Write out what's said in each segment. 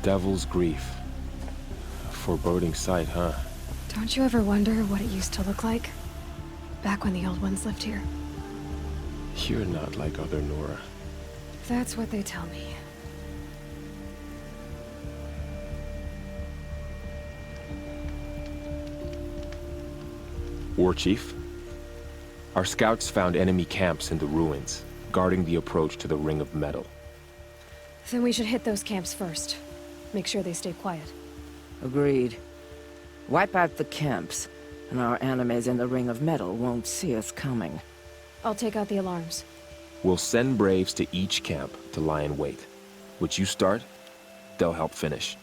Devil's Grief. A foreboding sight, huh? Don't you ever wonder what it used to look like? Back when the old ones lived here. You're not like other Nora. That's what they tell me. War Chief? Our scouts found enemy camps in the ruins, guarding the approach to the Ring of Metal. Then we should hit those camps first. Make sure they stay quiet. Agreed. Wipe out the camps, and our enemies in the Ring of Metal won't see us coming. I'll take out the alarms. We'll send Braves to each camp to lie in wait. What you start, they'll help finish.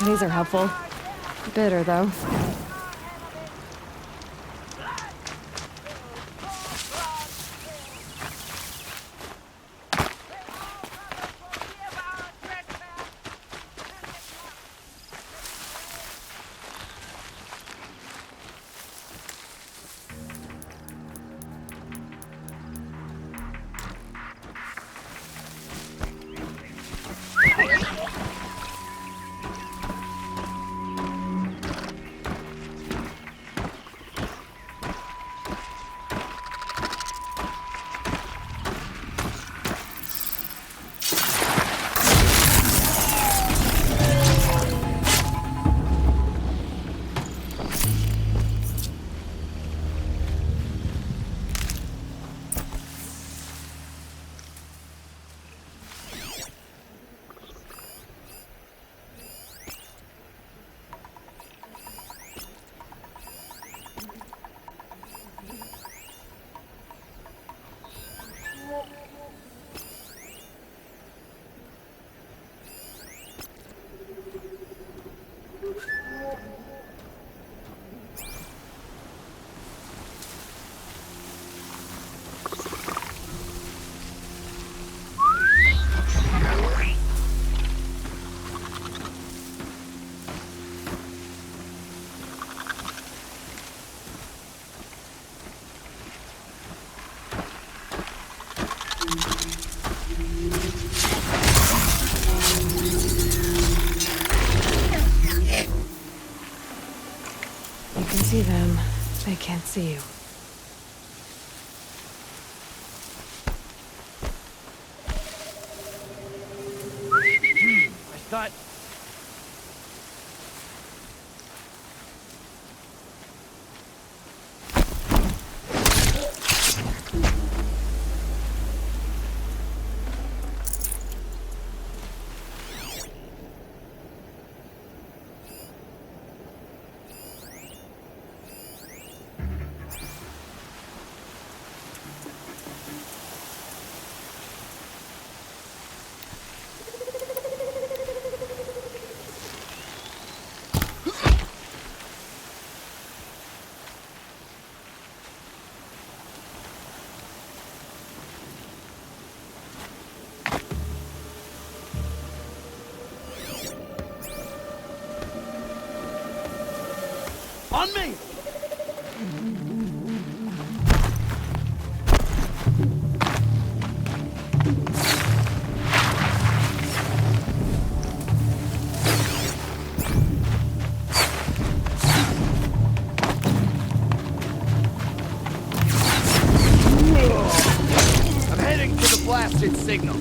These are helpful. Bitter, though. You can see them. They can't see you. I thought... On me! I'm heading to the blasted signal.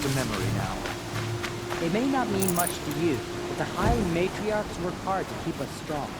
to memory now. They may not mean much to you, but the High Matriarchs work hard to keep us strong.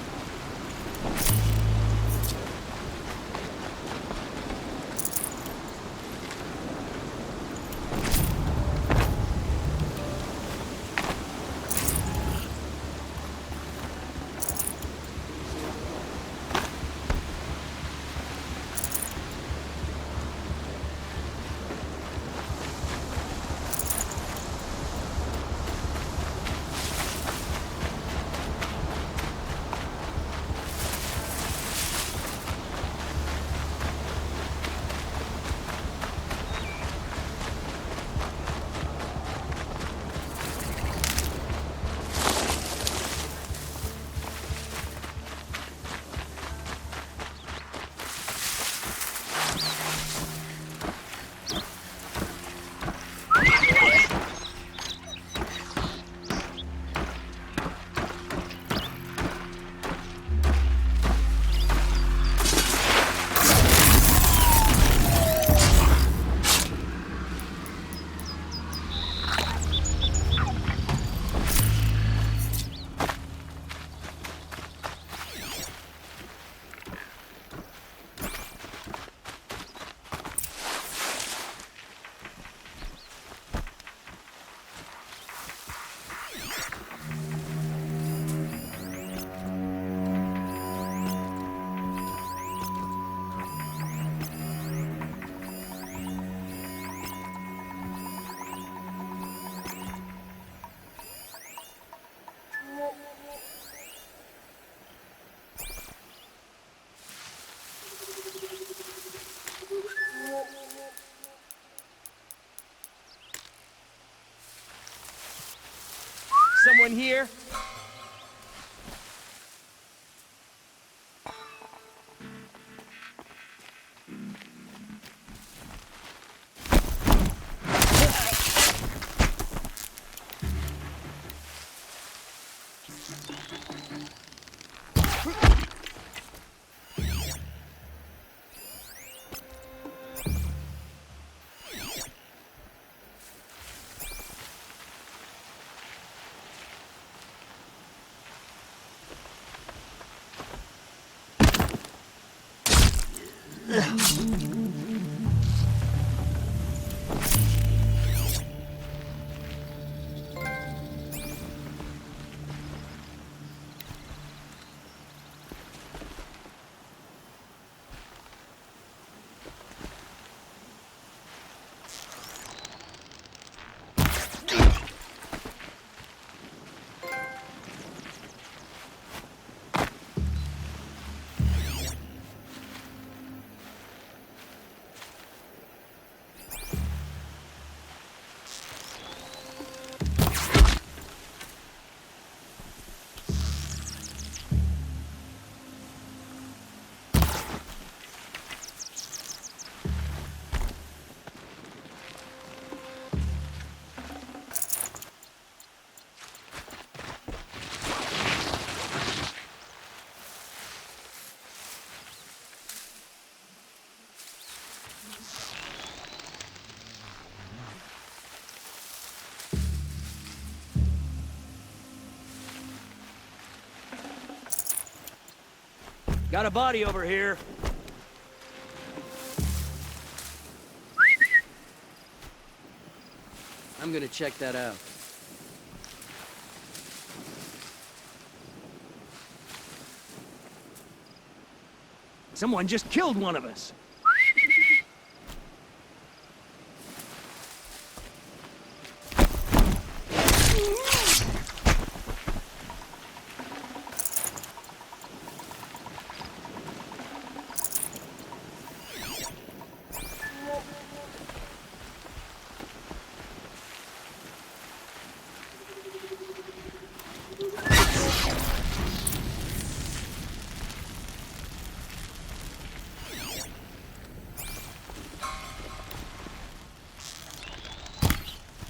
Someone here? Got a body over here. I'm gonna check that out. Someone just killed one of us.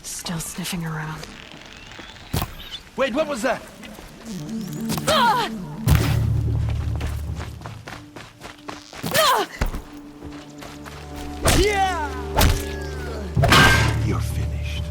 Still sniffing around. Wait, what was that? Yeah! You're finished.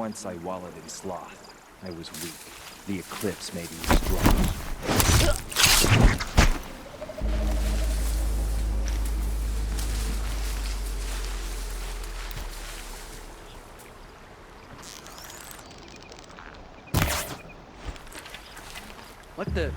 once I wallowed in sloth. I was weak. The eclipse made me strong. What the...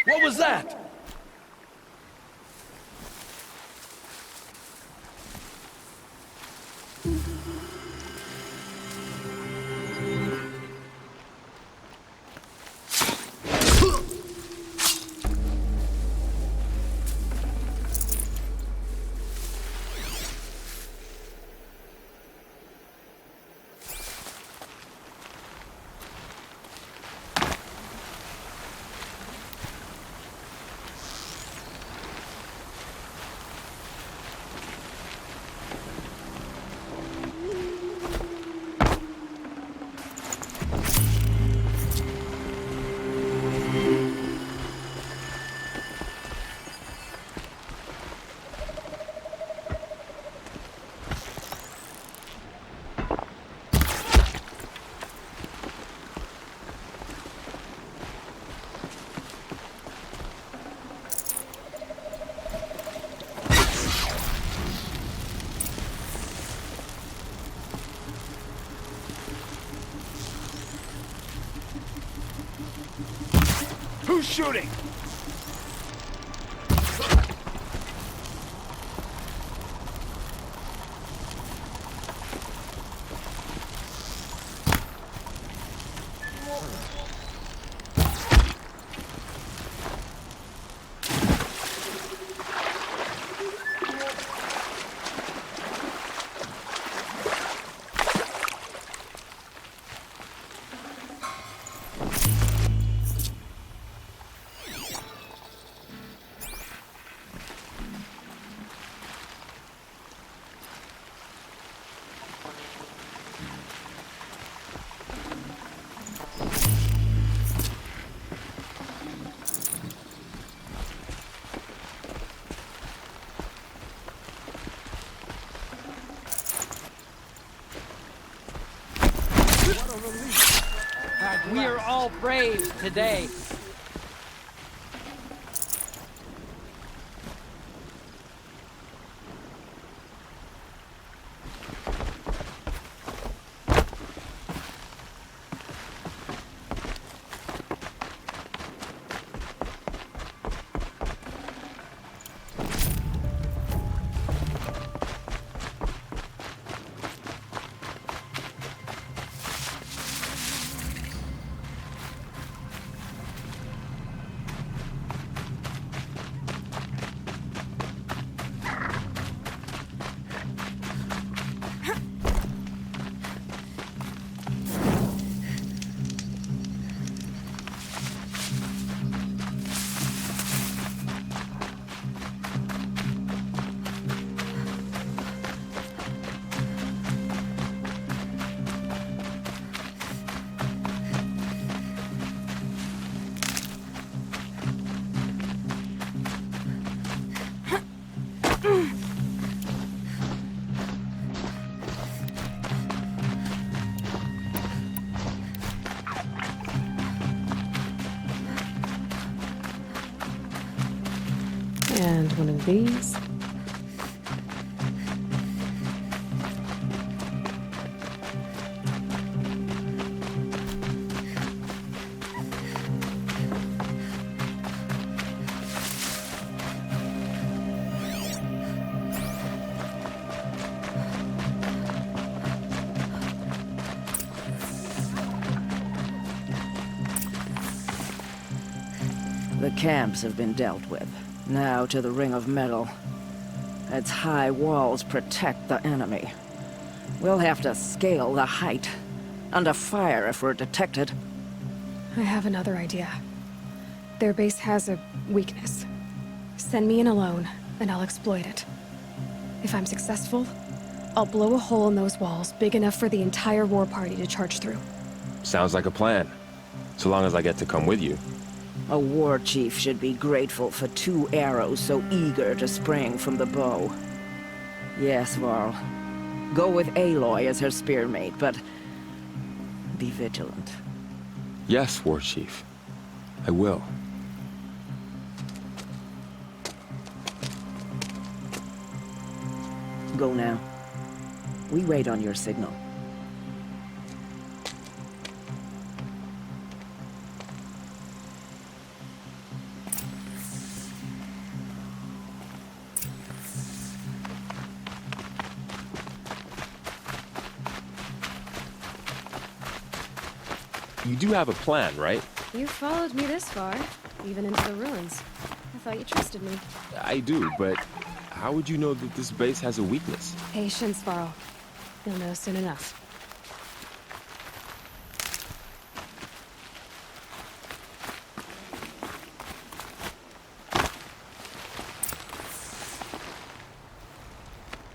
What was that? Who's shooting? We are all brave today. And one of these. The camps have been dealt with. Now to the Ring of Metal. Its high walls protect the enemy. We'll have to scale the height. Under fire if we're detected. I have another idea. Their base has a weakness. Send me in alone, and I'll exploit it. If I'm successful, I'll blow a hole in those walls big enough for the entire war party to charge through. Sounds like a plan. So long as I get to come with you. A war chief should be grateful for 2 arrows so eager to spring from the bow. Yes, Varl. Go with Aloy as her spearmate, but be vigilant. Yes, War Chief. I will. Go now. We wait on your signal. You do have a plan, right? You followed me this far, even into the ruins. I thought you trusted me. I do, but how would you know that this base has a weakness? Patience, Varl. You'll know soon enough.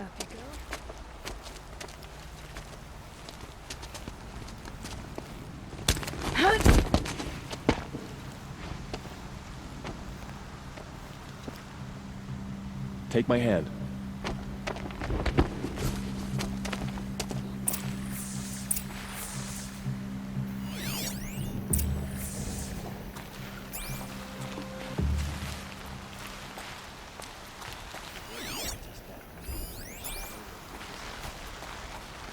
Up you go. Take my hand.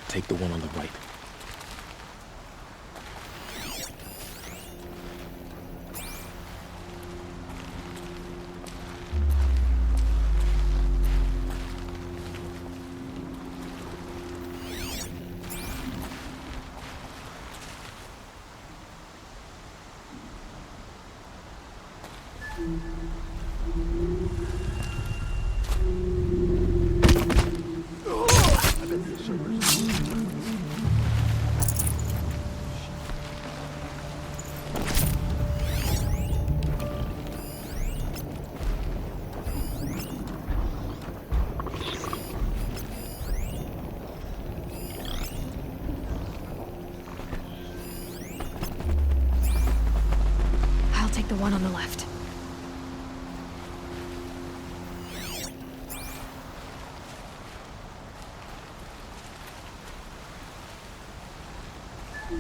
Take the one on the right. I'll take the one on the left.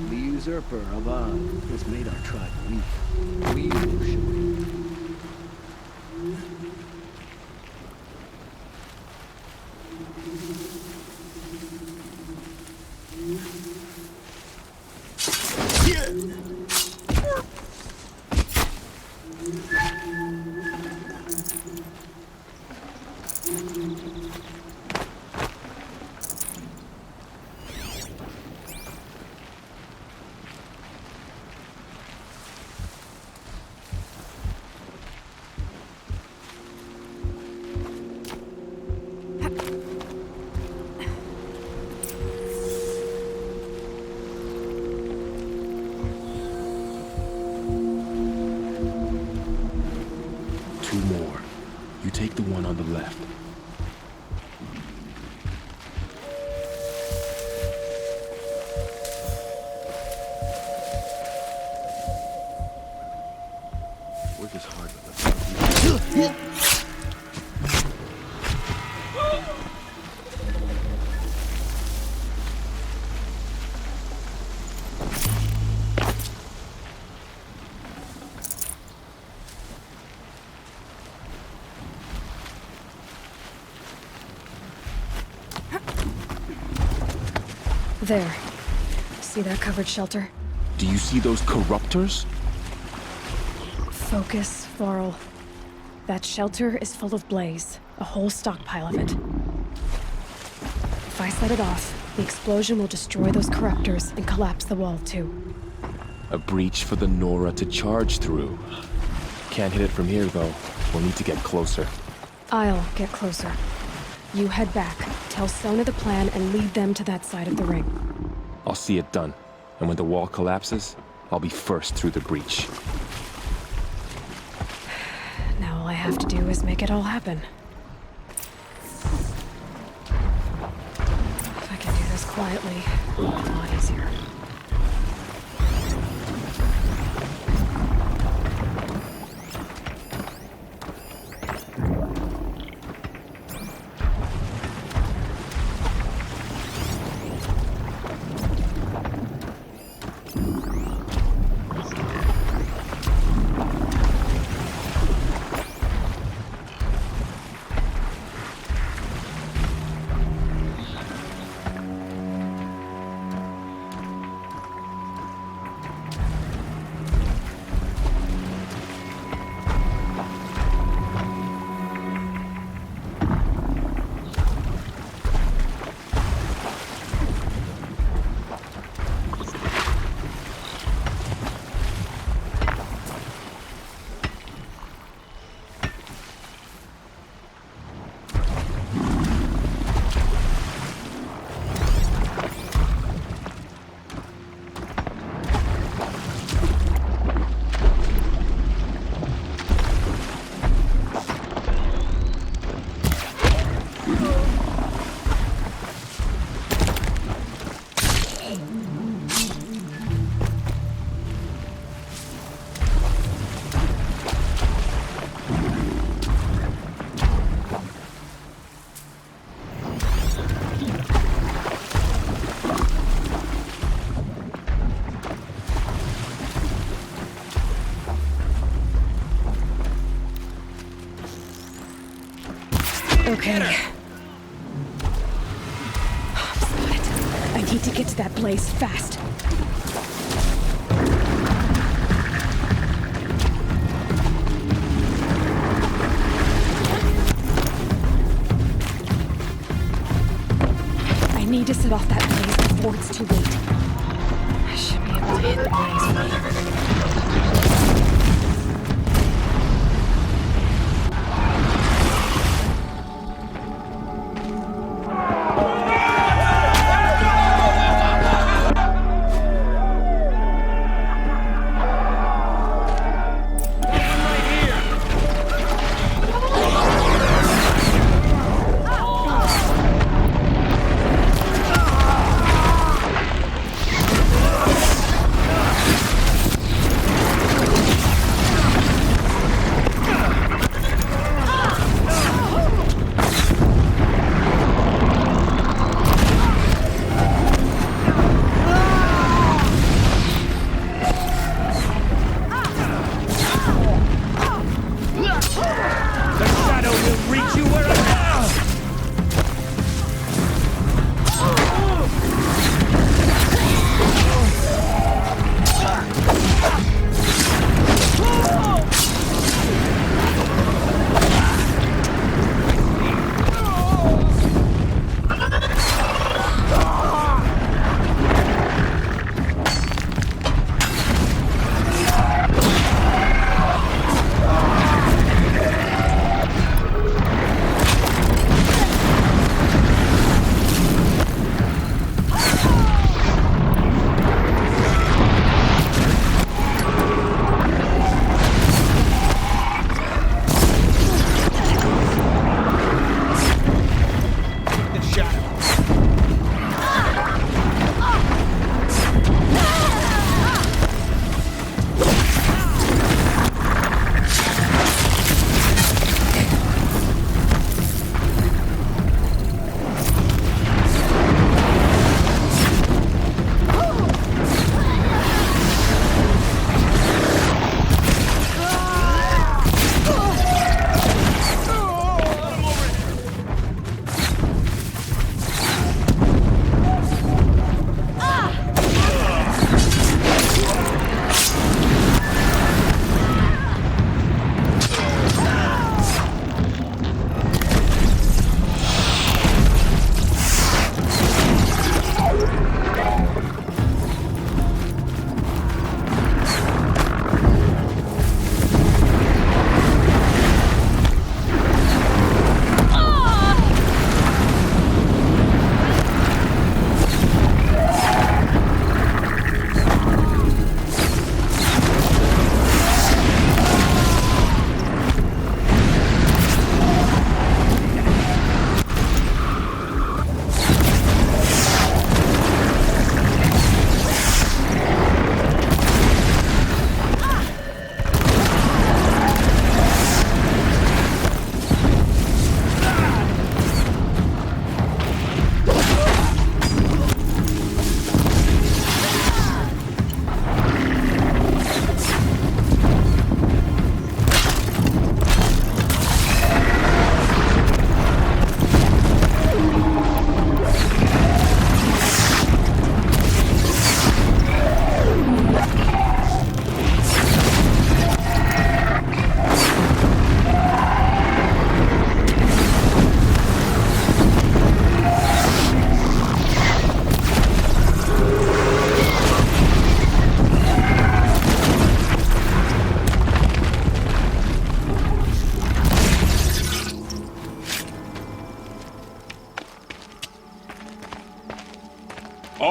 The usurper, Avad, has made our tribe weak. We will show him. Two more. You take the one on the left. Work is hard with the There. See that covered shelter? Do you see those corruptors? Focus, Varl. That shelter is full of blaze. A whole stockpile of it. If I set it off, the explosion will destroy those corruptors and collapse the wall, too. A breach for the Nora to charge through. Can't hit it from here, though. We'll need to get closer. I'll get closer. You head back, tell Sona the plan, and lead them to that side of the ring. I'll see it done. And when the wall collapses, I'll be first through the breach. Now all I have to do is make it all happen. If I can do this quietly, it'll be a lot easier. Okay. Spot it. I need to get to that blaze fast. I need to set off that blaze before it's too late. I should be able to hit the blaze from here.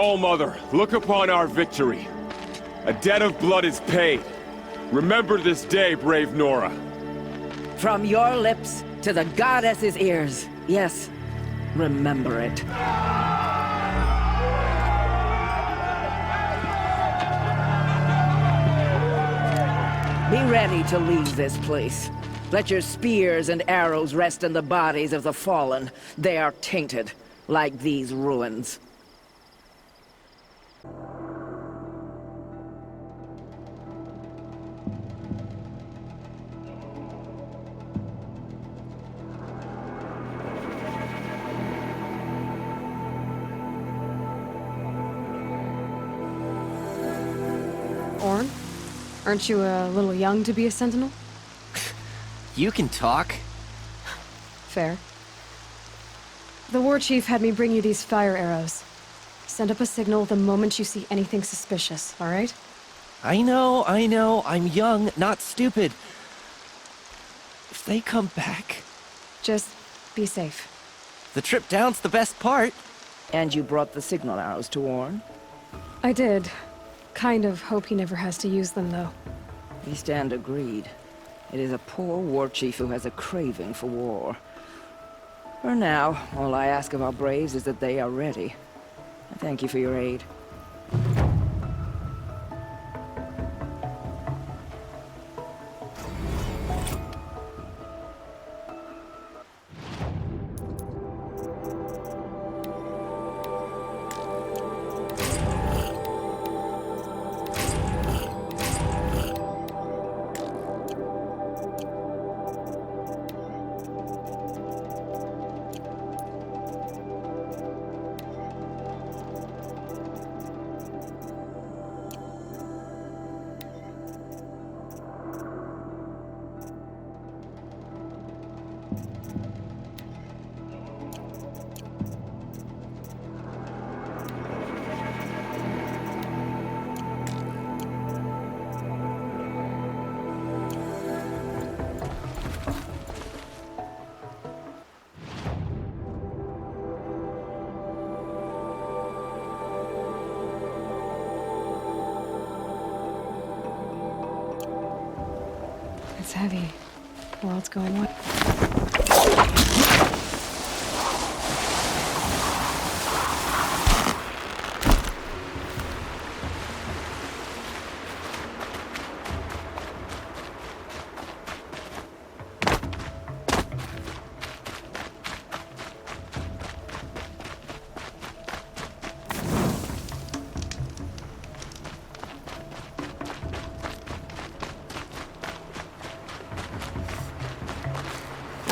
All-Mother, look upon our victory. A debt of blood is paid. Remember this day, brave Nora. From your lips to the goddess's ears. Yes, remember it. Be ready to leave this place. Let your spears and arrows rest in the bodies of the fallen. They are tainted, like these ruins. Orn? Aren't you a little young to be a sentinel? You can talk. Fair. The war chief had me bring you these fire arrows. Send up a signal the moment you see anything suspicious, all right? I know. I'm young, not stupid. If they come back, Just be safe. the trip down's the best part. And you brought the signal arrows to Orn? I did. Kind of hope he never has to use them, though. We stand agreed. It is a poor war chief who has a craving for war. For now, all I ask of our braves is that they are ready. I thank you for your aid. It's heavy. World's going what?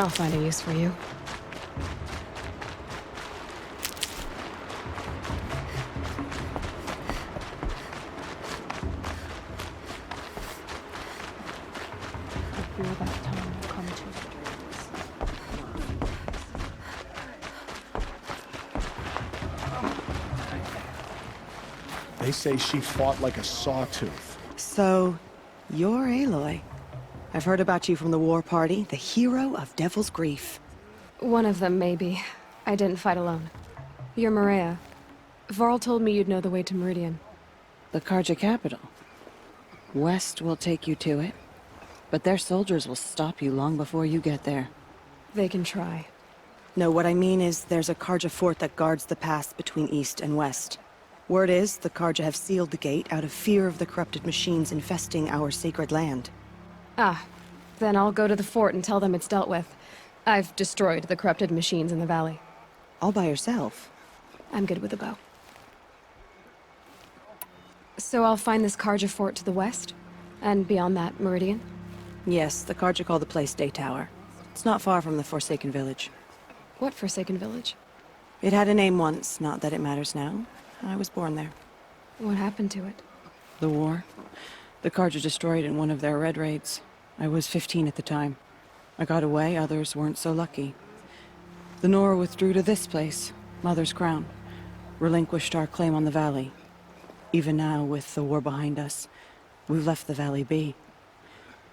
I'll find a use for you. They say she fought like a sawtooth. So, you're Aloy. I've heard about you from the war party, the hero of Devil's Grief. One of them, maybe. I didn't fight alone. You're Maria. Varl told me you'd know the way to Meridian. The Carja capital. West will take you to it, but their soldiers will stop you long before you get there. They can try. No, what I mean is there's a Carja fort that guards the pass between east and west. Word is, the Carja have sealed the gate out of fear of the corrupted machines infesting our sacred land. Ah, then I'll go to the fort and tell them it's dealt with. I've destroyed the corrupted machines in the valley. All by yourself. I'm good with a bow. So I'll find this Carja fort to the west? And beyond that, Meridian? Yes, the Carja call the place Day Tower. It's not far from the Forsaken Village. What Forsaken Village? It had a name once, not that it matters now. I was born there. What happened to it? The war. The Carja destroyed in one of their red raids. I was 15 at the time. I got away, others weren't so lucky. The Nora withdrew to this place, Mother's Crown. Relinquished our claim on the valley. Even now, with the war behind us, we've left the valley be.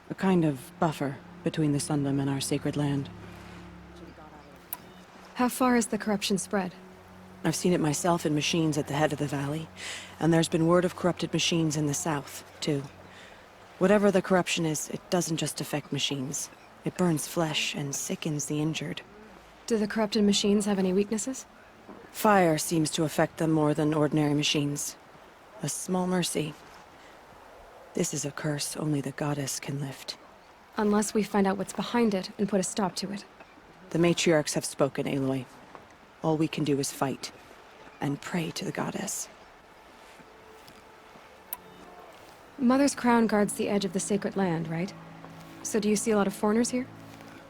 A kind of buffer between the Sundom and our sacred land. How far has the corruption spread? I've seen it myself in machines at the head of the valley, and there's been word of corrupted machines in the south, too. Whatever the corruption is, it doesn't just affect machines. It burns flesh and sickens the injured. Do the corrupted machines have any weaknesses? Fire seems to affect them more than ordinary machines. A small mercy. This is a curse only the goddess can lift. Unless we find out what's behind it and put a stop to it. The matriarchs have spoken, Aloy. All we can do is fight, and pray to the goddess. Mother's crown guards the edge of the sacred land, right? So do you see a lot of foreigners here?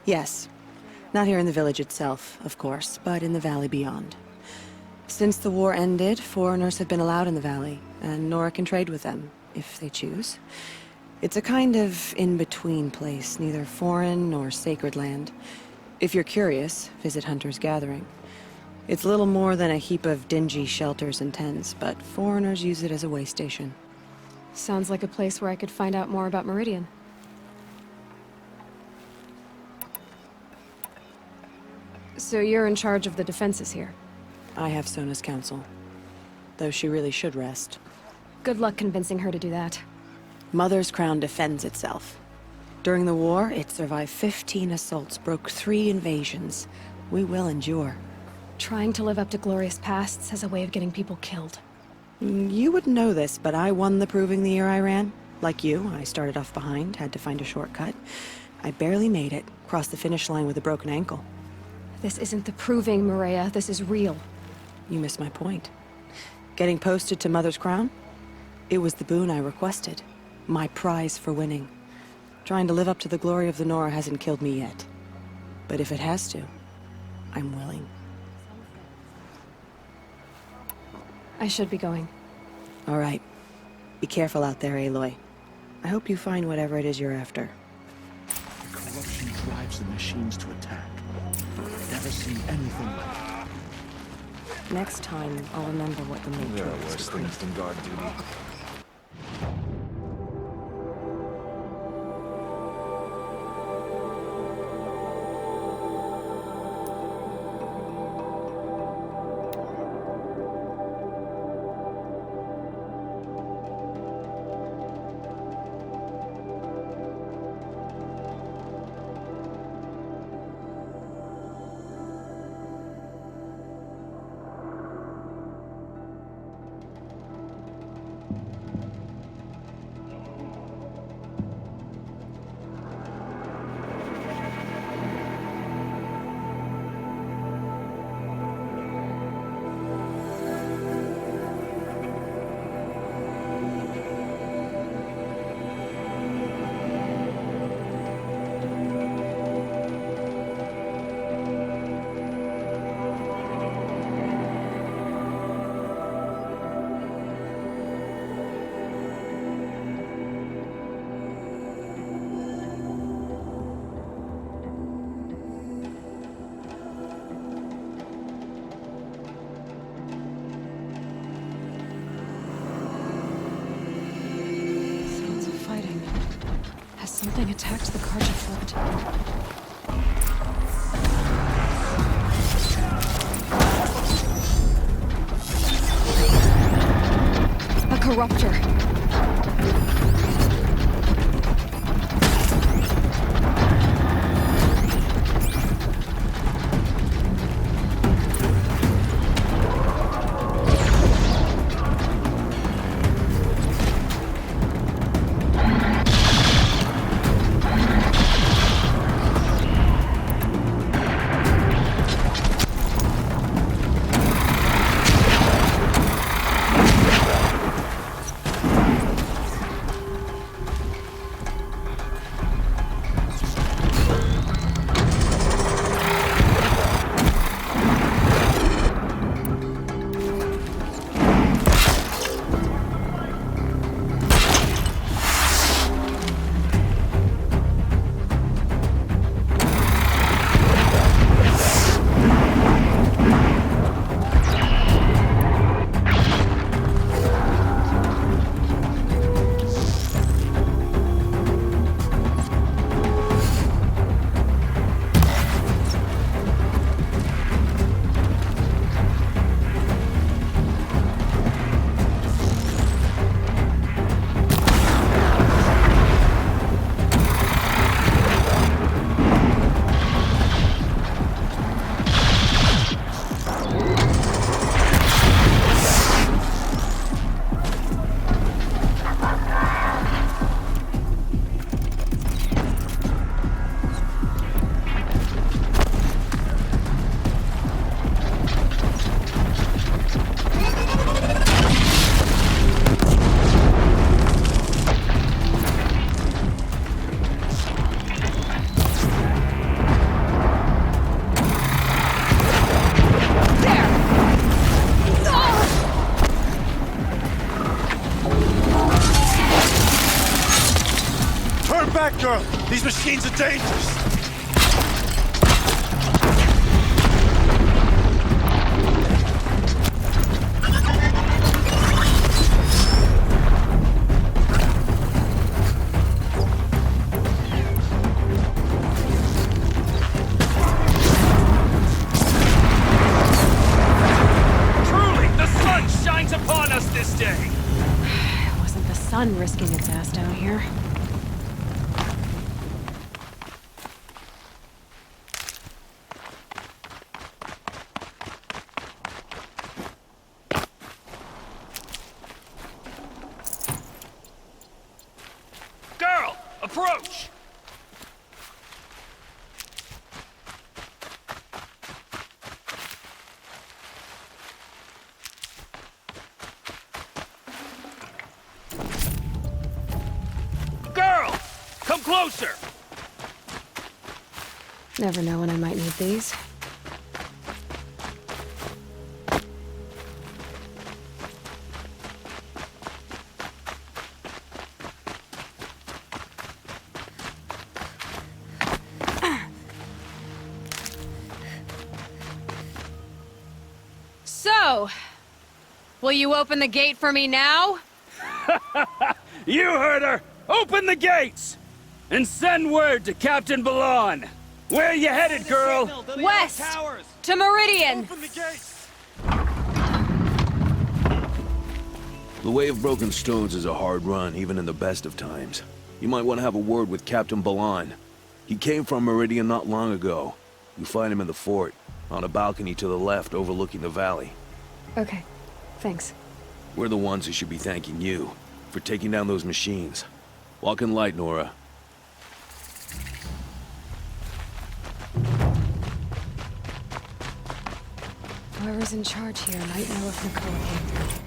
Yes. Not here in the village itself, of course, but in the valley beyond. Since the war ended, foreigners have been allowed in the valley, and Nora can trade with them, if they choose. It's a kind of in-between place, neither foreign nor sacred land. If you're curious, visit Hunter's Gathering. It's little more than a heap of dingy shelters and tents, but foreigners use it as a way station. Sounds like a place where I could find out more about Meridian. So you're in charge of the defenses here? I have Sona's counsel, though she really should rest. Good luck convincing her to do that. Mother's crown defends itself. During the war, it survived 15 assaults, broke 3 invasions. We will endure. Trying to live up to glorious pasts has a way of getting people killed. You wouldn't know this, but I won the proving the year I ran. Like you, I started off behind, had to find a shortcut. I barely made it, crossed the finish line with a broken ankle. This isn't the proving, Maria. This is real. You missed my point. Getting posted to Mother's crown? It was the boon I requested. My prize for winning. Trying to live up to the glory of the Nora hasn't killed me yet. But if it has to, I'm willing. I should be going. All right. Be careful out there, Aloy. I hope you find whatever it is you're after. The corruption drives the machines to attack. I've never seen anything like it. Next time, I'll remember what the matriarchs decreed. than guard duty. Something attacked the Carja fort. A corruptor. machines are dangerous! Sun risking its ass down here. Girl, approach! Closer! Never know when I might need these. So, will you open the gate for me now? You heard her! Open the gates! And send word to Captain Balan. Where you headed, girl? West! To Meridian! Open the gates! The Way of Broken Stones is a hard run, even in the best of times. You might want to have a word with Captain Balan. He came from Meridian not long ago. You find him in the fort, on a balcony to the left overlooking the valley. Okay, thanks. We're the ones who should be thanking you for taking down those machines. Walk in light, Nora. Whoever's in charge here might know if Nicole came through.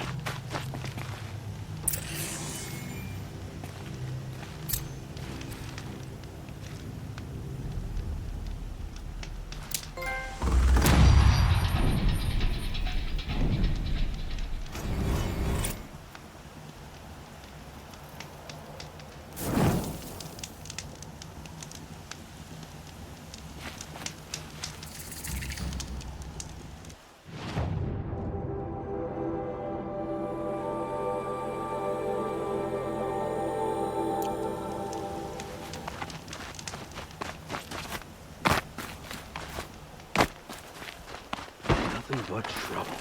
Nothing but trouble.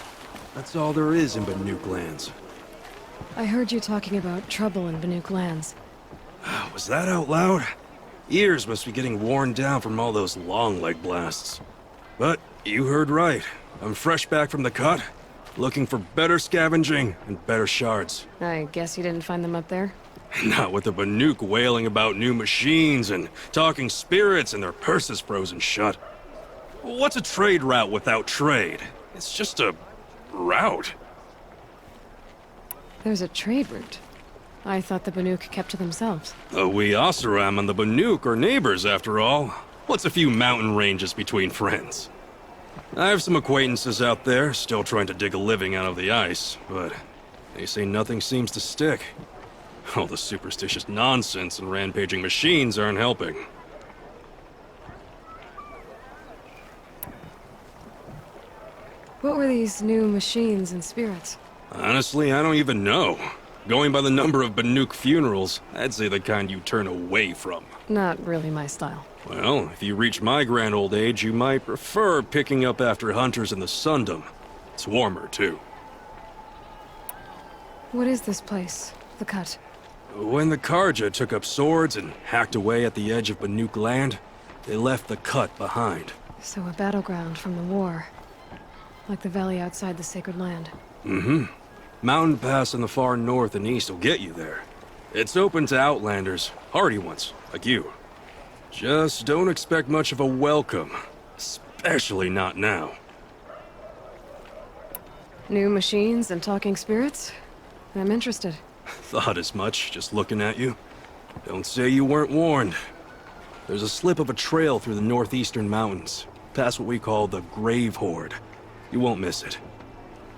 That's all there is in Banuk lands. I heard you talking about trouble in Banuk lands. Was that out loud? Ears must be getting worn down from all those long leg blasts. But you heard right. I'm fresh back from the cut, looking for better scavenging and better shards. I guess you didn't find them up there? Not with the Banuk wailing about new machines and talking spirits and their purses frozen shut. What's a trade route without trade? It's just a route. There's a trade route. I thought the Banuk kept to themselves. We Oseram and the Banuk are neighbors, after all. What's a few mountain ranges between friends? I have some acquaintances out there, still trying to dig a living out of the ice, but they say nothing seems to stick. All the superstitious nonsense and rampaging machines aren't helping. What were these new machines and spirits? Honestly, I don't even know. Going by the number of Banuk funerals, I'd say the kind you turn away from. Not really my style. Well, if you reach my grand old age, you might prefer picking up after hunters in the Sundom. It's warmer, too. What is this place? The Cut? When the Karja took up swords and hacked away at the edge of Banuk land, they left the Cut behind. So a battleground from the war. Like the valley outside the Sacred Land. Mm-hmm. Mountain Pass in the far north and east will get you there. It's open to outlanders, hardy ones, like you. Just don't expect much of a welcome. Especially not now. New machines and talking spirits? I'm interested. Thought as much, just looking at you. Don't say you weren't warned. There's a slip of a trail through the northeastern mountains, past what we call the Grave Horde. You won't miss it.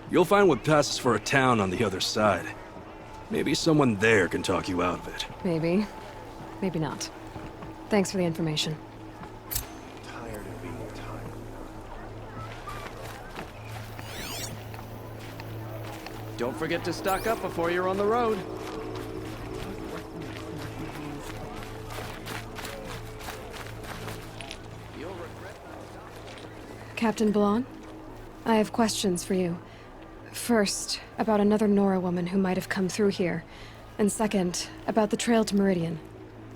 You'll find what passes for a town on the other side. Maybe someone there can talk you out of it. Maybe. Maybe not. Thanks for the information. Tired of being tired. Don't forget to stock up before you're on the road. Captain Ballon? I have questions for you. First, about another Nora woman who might have come through here. And second, about the trail to Meridian.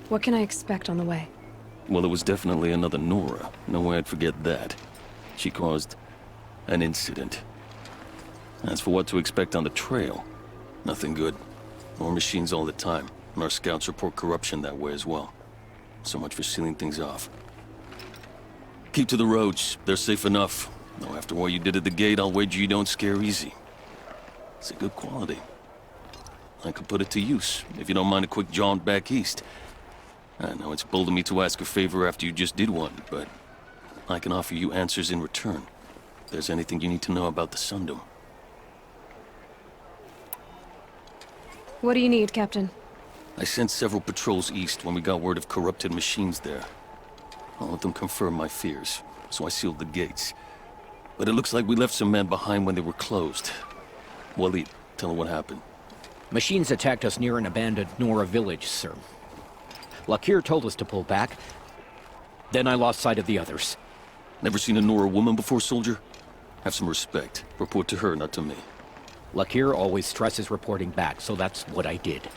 What can I expect on the way? Well, it was definitely another Nora. No way I'd forget that. She caused an incident. As for what to expect on the trail, nothing good. More machines all the time, and our scouts report corruption that way as well. So much for sealing things off. Keep to the roads. They're safe enough. Though after what you did at the gate, I'll wager you don't scare easy. It's a good quality. I could put it to use, if you don't mind a quick jaunt back east. I know it's bold of me to ask a favor after you just did one, but I can offer you answers in return. If there's anything you need to know about the Sundom. What do you need, Captain? I sent several patrols east when we got word of corrupted machines there. All of them confirmed my fears, so I sealed the gates. But it looks like we left some men behind when they were closed. Waleed, tell her what happened. Machines attacked us near an abandoned Nora village, sir. Lakir told us to pull back. Then I lost sight of the others. Never seen a Nora woman before, soldier? Have some respect. Report to her, not to me. Lakir always stresses reporting back, so that's what I did.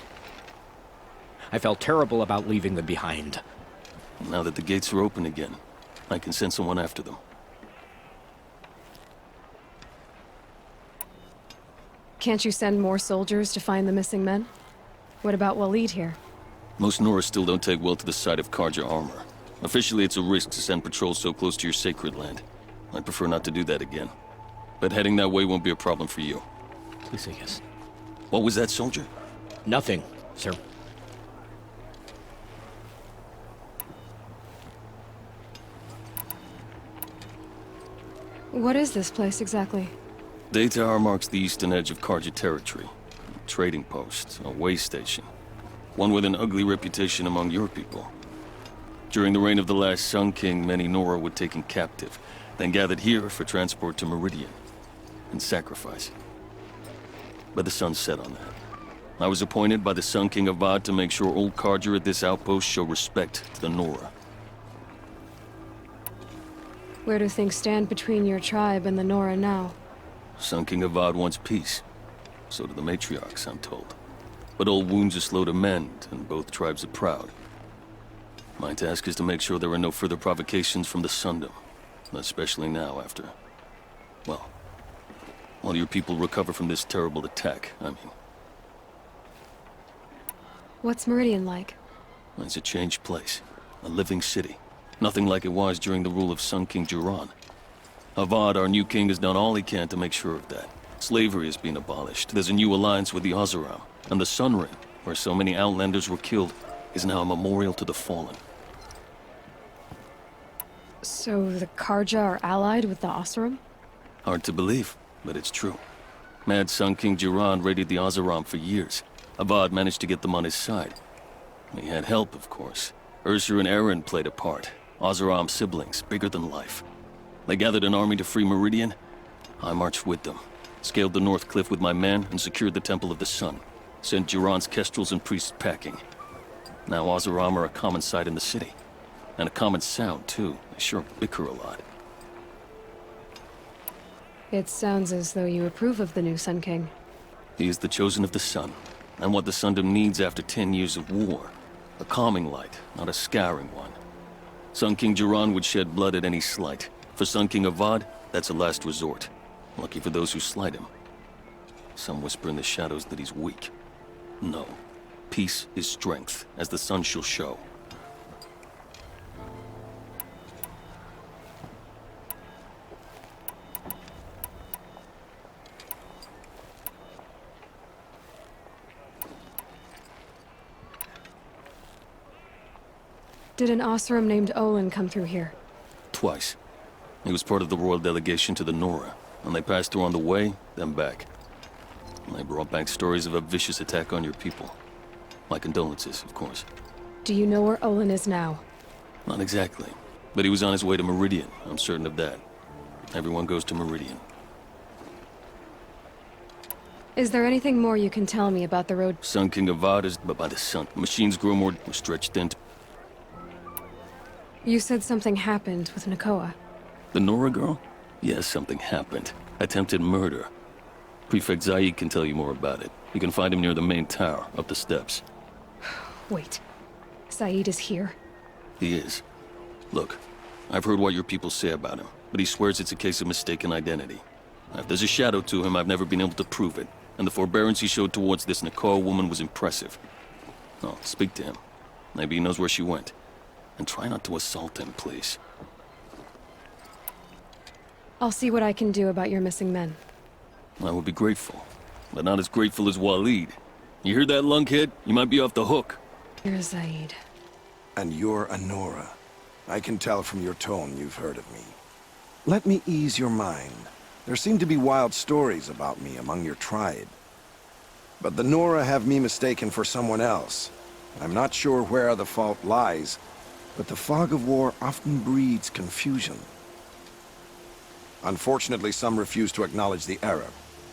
I felt terrible about leaving them behind. Now that the gates are open again, I can send someone after them. Can't you send more soldiers to find the missing men? What about Waleed here? Most Nora still don't take well to the sight of Carja armor. Officially, it's a risk to send patrols so close to your sacred land. I'd prefer not to do that again. But heading that way won't be a problem for you. Please say yes. What was that, soldier? Nothing, sir. What is this place exactly? Daytower marks the eastern edge of Carja territory. A trading post, a way station. One with an ugly reputation among your people. During the reign of the last Sun King, many Nora were taken captive, then gathered here for transport to Meridian, and sacrifice. But the sun set on that. I was appointed by the Sun King Avad to make sure old Carja at this outpost show respect to the Nora. Where do things stand between your tribe and the Nora now? Sun King Avad wants peace. So do the matriarchs, I'm told. But old wounds are slow to mend, and both tribes are proud. My task is to make sure there are no further provocations from the Sundom. Especially now after... well, while your people recover from this terrible attack, I mean. What's Meridian like? It's a changed place. A living city. Nothing like it was during the rule of Sun King Jiran. Avad, our new king, has done all he can to make sure of that. Slavery has been abolished. There's a new alliance with the Oseram. And the Sun Ring, where so many Outlanders were killed, is now a memorial to the fallen. So the Carja are allied with the Oseram? Hard to believe, but it's true. Mad Sun King Jiran raided the Oseram for years. Avad managed to get them on his side. He had help, of course. Ursur and Eren played a part. Oseram siblings, bigger than life. They gathered an army to free Meridian. I marched with them. Scaled the North Cliff with my men and secured the Temple of the Sun. Sent Jiran's kestrels and priests packing. Now Oseram are a common sight in the city. And a common sound, too. They sure bicker a lot. It sounds as though you approve of the new Sun King. He is the chosen of the Sun. And what the Sundom needs after 10 years of war. A calming light, not a scouring one. Sun King Jiran would shed blood at any slight. For Sun King Avad, that's a last resort. Lucky for those who slight him. Some whisper in the shadows that he's weak. No. Peace is strength, as the sun shall show. Did an Oseram named Olin come through here? Twice. He was part of the royal delegation to the Nora, and they passed through on the way, then back. They brought back stories of a vicious attack on your people. My condolences, of course. Do you know where Olin is now? Not exactly. But he was on his way to Meridian, I'm certain of that. Everyone goes to Meridian. Is there anything more you can tell me about the road? Sun King Avad is but by the sun. Machines grow more stretched thin. You said something happened with Nakoa. The Nora girl? Yes, something happened. Attempted murder. Prefect Zaid can tell you more about it. You can find him near the main tower, up the steps. Wait. Zaid is here? He is. Look, I've heard what your people say about him, but he swears it's a case of mistaken identity. If there's a shadow to him, I've never been able to prove it, and the forbearance he showed towards this Nakoa woman was impressive. Oh, speak to him. Maybe he knows where she went. And try not to assault him, please. I'll see what I can do about your missing men. I would be grateful, but not as grateful as Waleed. You hear that, lunkhead? You might be off the hook. You're Zaid. And you're a Nora. I can tell from your tone you've heard of me. Let me ease your mind. There seem to be wild stories about me among your tribe. But the Nora have me mistaken for someone else. I'm not sure where the fault lies, but the fog of war often breeds confusion. Unfortunately, some refuse to acknowledge the error.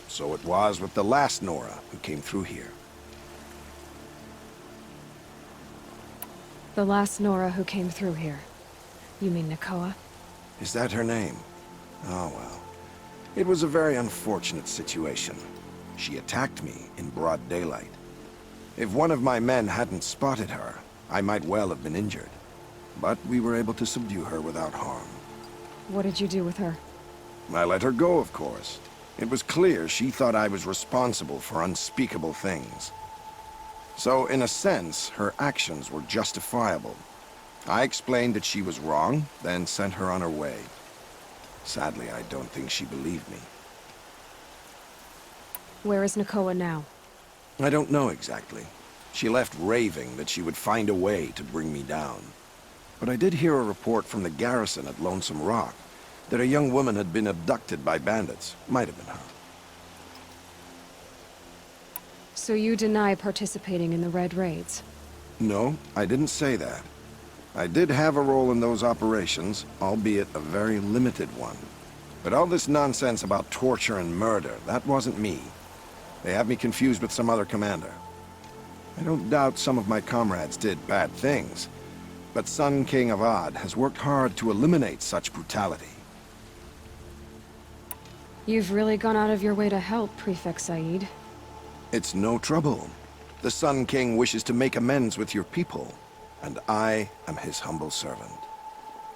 So it was with the last Nora who came through here. The last Nora who came through here. You mean Nakoa? Is that her name? Oh well. It was a very unfortunate situation. She attacked me in broad daylight. If one of my men hadn't spotted her, I might well have been injured. But we were able to subdue her without harm. What did you do with her? I let her go, of course. It was clear she thought I was responsible for unspeakable things. So, in a sense, her actions were justifiable. I explained that she was wrong, then sent her on her way. Sadly, I don't think she believed me. Where is Nakoa now? I don't know exactly. She left raving that she would find a way to bring me down. But I did hear a report from the garrison at Lonesome Rock that a young woman had been abducted by bandits. Might have been her. So you deny participating in the Red Raids? No, I didn't say that. I did have a role in those operations, albeit a very limited one. But all this nonsense about torture and murder, that wasn't me. They have me confused with some other commander. I don't doubt some of my comrades did bad things, but Sun King Avad has worked hard to eliminate such brutality. You've really gone out of your way to help, Prefect Zaid. It's no trouble. The Sun King wishes to make amends with your people, and I am his humble servant.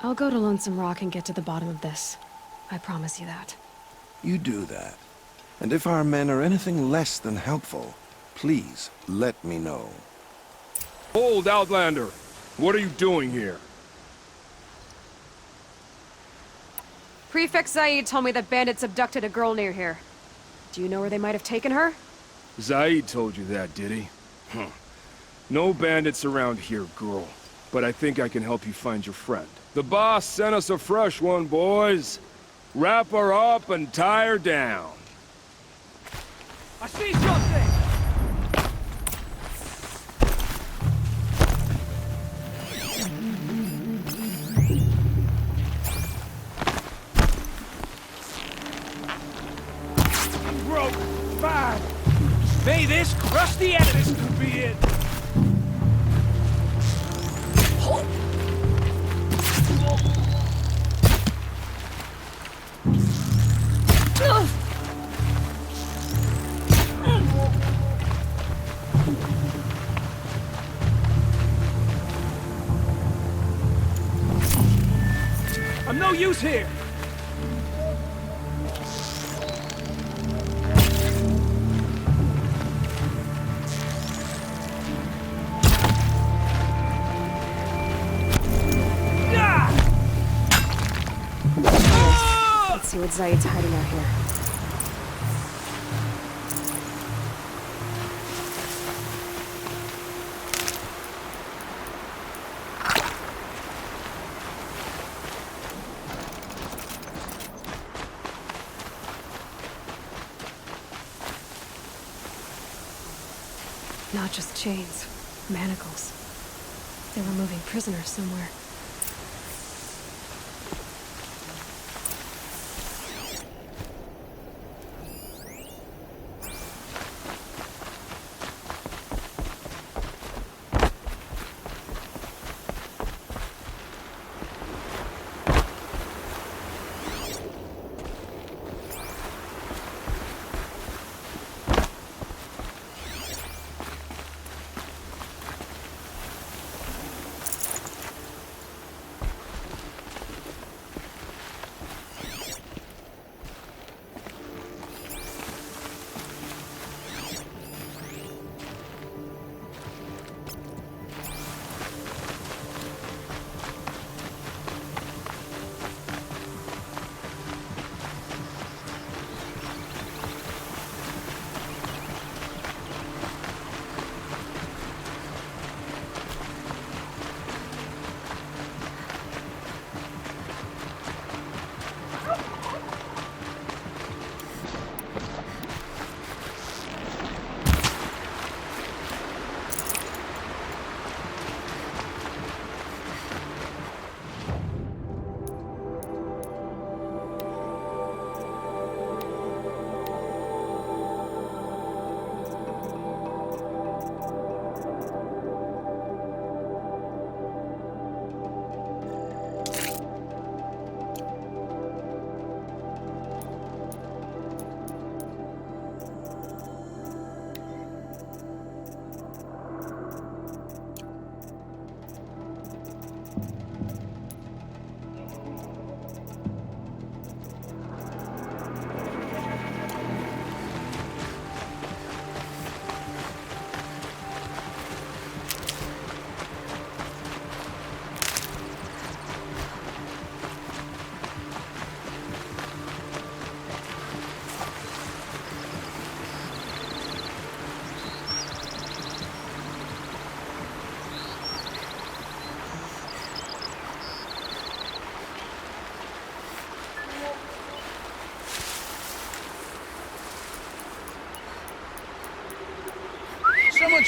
I'll go to Lonesome Rock and get to the bottom of this. I promise you that. You do that. And if our men are anything less than helpful, please let me know. Hold, Outlander! What are you doing here? Prefect Zaid told me that bandits abducted a girl near here. Do you know where they might have taken her? Zaid told you that, did he? Huh. No bandits around here, girl. But I think I can help you find your friend. The boss sent us a fresh one, boys. Wrap her up and tie her down. I see something! Broke. Fine. May this crusty evidence could be it. I'm no use here! Let's see what Zaid's hiding out here. Not just chains, manacles. They were moving prisoners somewhere.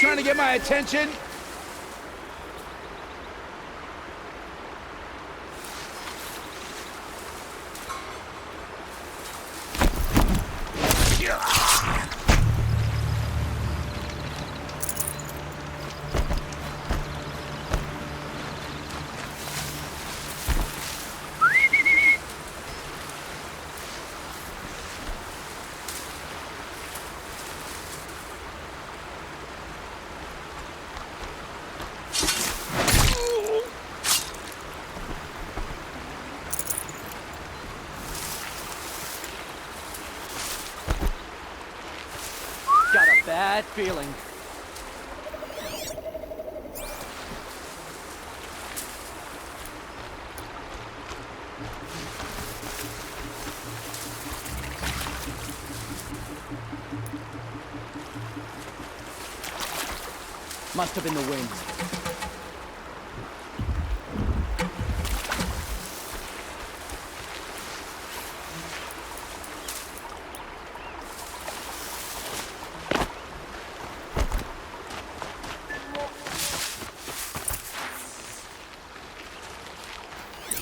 trying to get my attention? Got a bad feeling. Must have been the wind.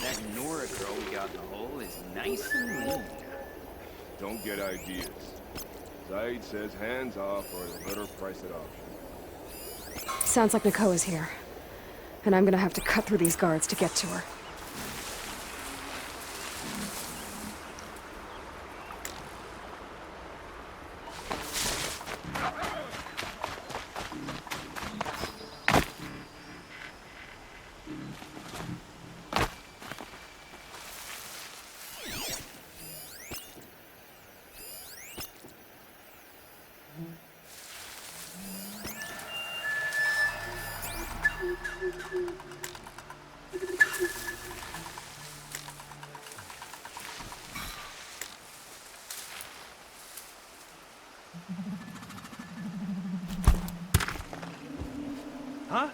That Nora girl we got in the hole is nice and lean. Don't get ideas. Zaid says hands off or he'll let her price it off. Sounds like Nakoa's here. And I'm gonna have to cut through these guards to get to her. Huh?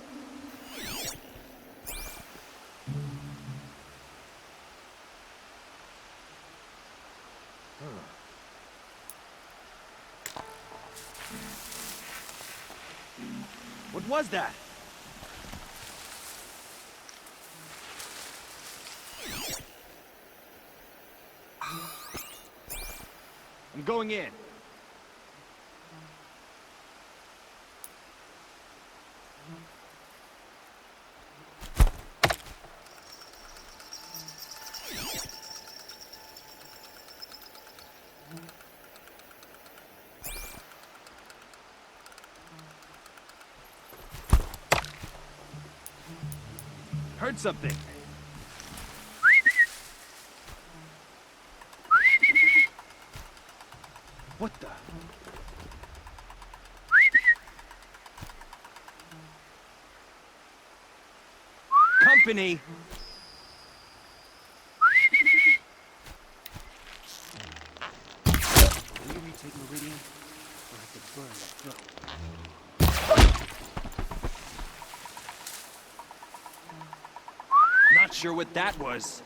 What was that? I'm going in. Heard something. What the? Company! Will you retake Meridian? Or have to burn that throat? Not sure what that was.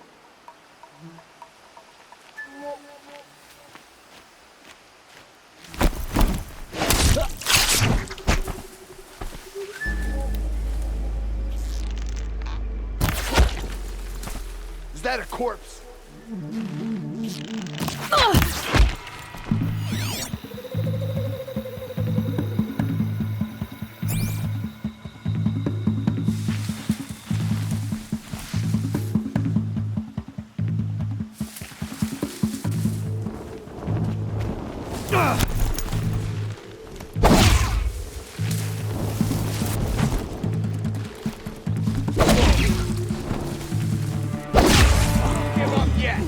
Is that a corpse? Give up yet!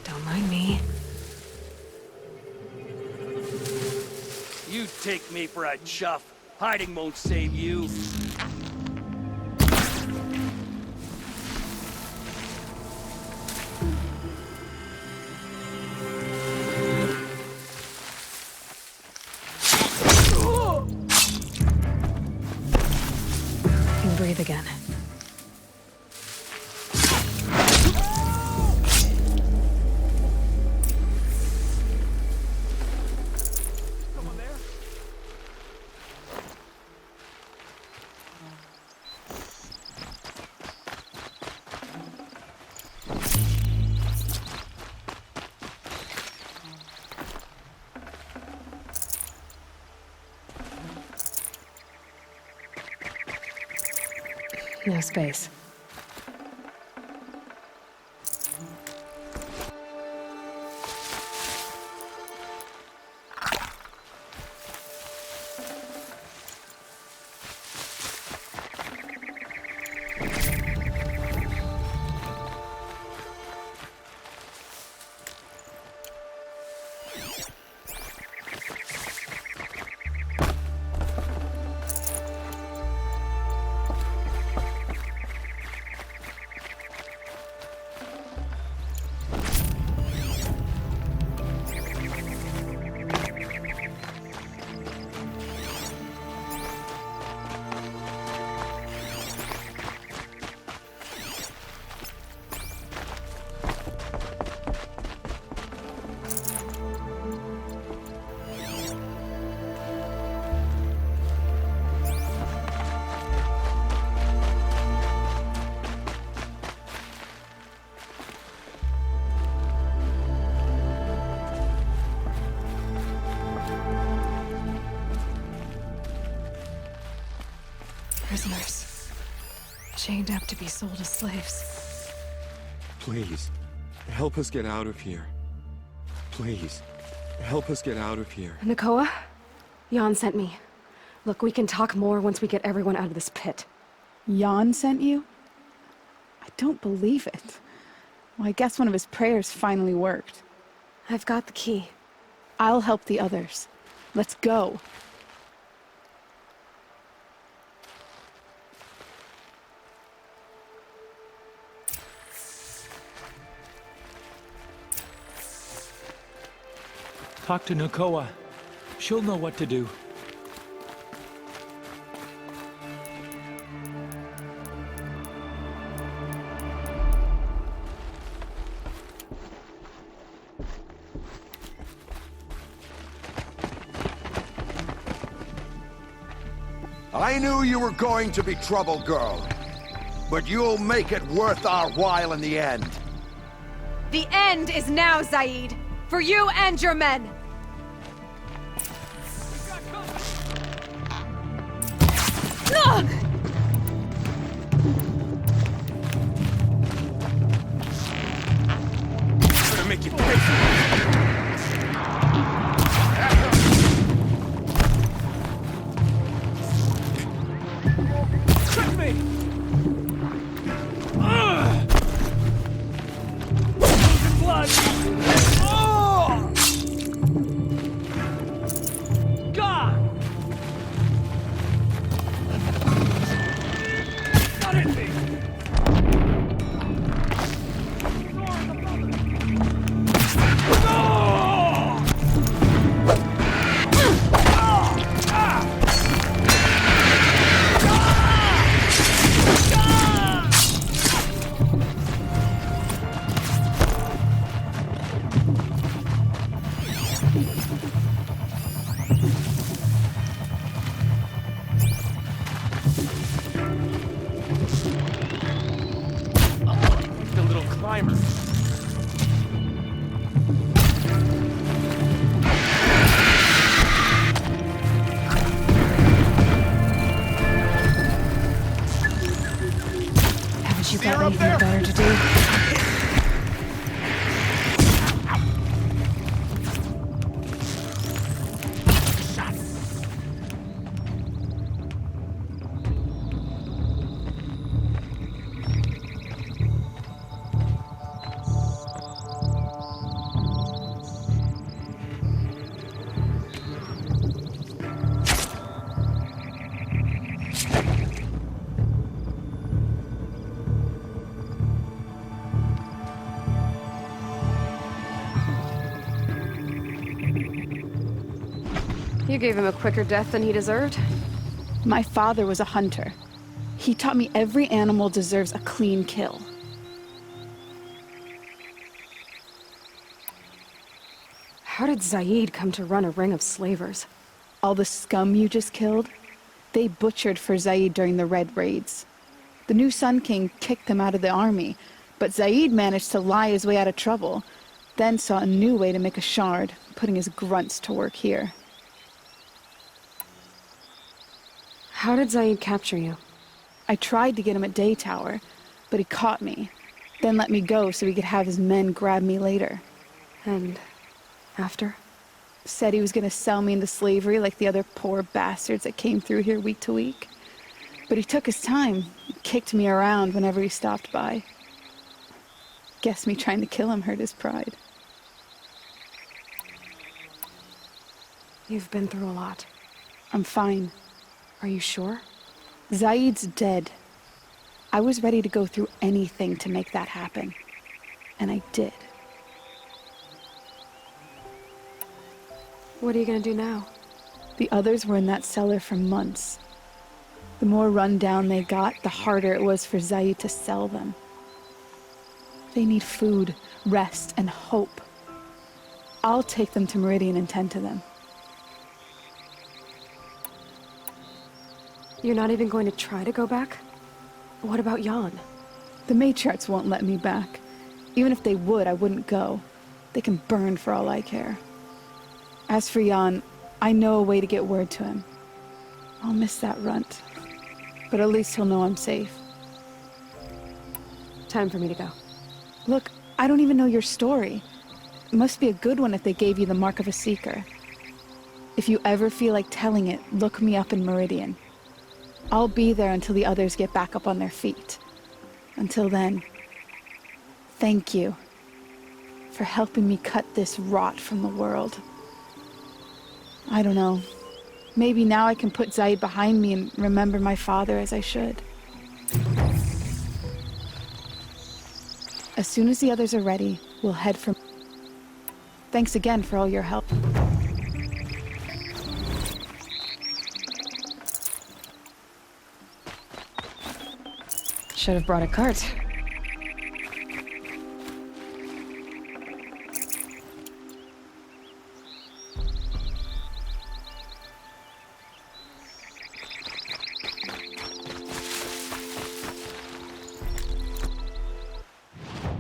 Don't mind me. You take me for a chuff. Hiding won't save you. You can breathe again. No space. Prisoners. Chained up to be sold as slaves. Please, help us get out of here. Please, help us get out of here. Nakoa? Jan sent me. Look, we can talk more once we get everyone out of this pit. Jan sent you? I don't believe it. Well, I guess one of his prayers finally worked. I've got the key. I'll help the others. Let's go. Talk to Nakoa. She'll know what to do. I knew you were going to be trouble, girl. But you'll make it worth our while in the end. The end is now, Zaid! For you and your men! Ugh! I'm gonna make you pay for it. Trick me! Losing blood! Oh! God! Not in me! The little climber. Haven't you got anything better to do? You gave him a quicker death than he deserved. My father was a hunter. He taught me every animal deserves a clean kill. How did Zaid come to run a ring of slavers? All the scum you just killed, they butchered for Zaid during the Red Raids. The new Sun King kicked them out of the army, but Zaid managed to lie his way out of trouble, then saw a new way to make a shard, putting his grunts to work here. How did Zaid capture you? I tried to get him at Day Tower, but he caught me, then let me go so he could have his men grab me later. And after? Said he was gonna sell me into slavery like the other poor bastards that came through here week to week. But he took his time, kicked me around whenever he stopped by. Guess me trying to kill him hurt his pride. You've been through a lot. I'm fine. Are you sure? Zaid's dead. I was ready to go through anything to make that happen. And I did. What are you gonna do now? The others were in that cellar for months. The more run down they got, the harder it was for Zaid to sell them. They need food, rest, and hope. I'll take them to Meridian and tend to them. You're not even going to try to go back? What about Jan? The matriarchs won't let me back. Even if they would, I wouldn't go. They can burn for all I care. As for Jan, I know a way to get word to him. I'll miss that runt. But at least he'll know I'm safe. Time for me to go. Look, I don't even know your story. It must be a good one if they gave you the mark of a seeker. If you ever feel like telling it, look me up in Meridian. I'll be there until the others get back up on their feet. Until then, thank you for helping me cut this rot from the world. I don't know. Maybe now I can put Zaid behind me and remember my father as I should. As soon as the others are ready, we'll head for... Thanks again for all your help. Should have brought a cart.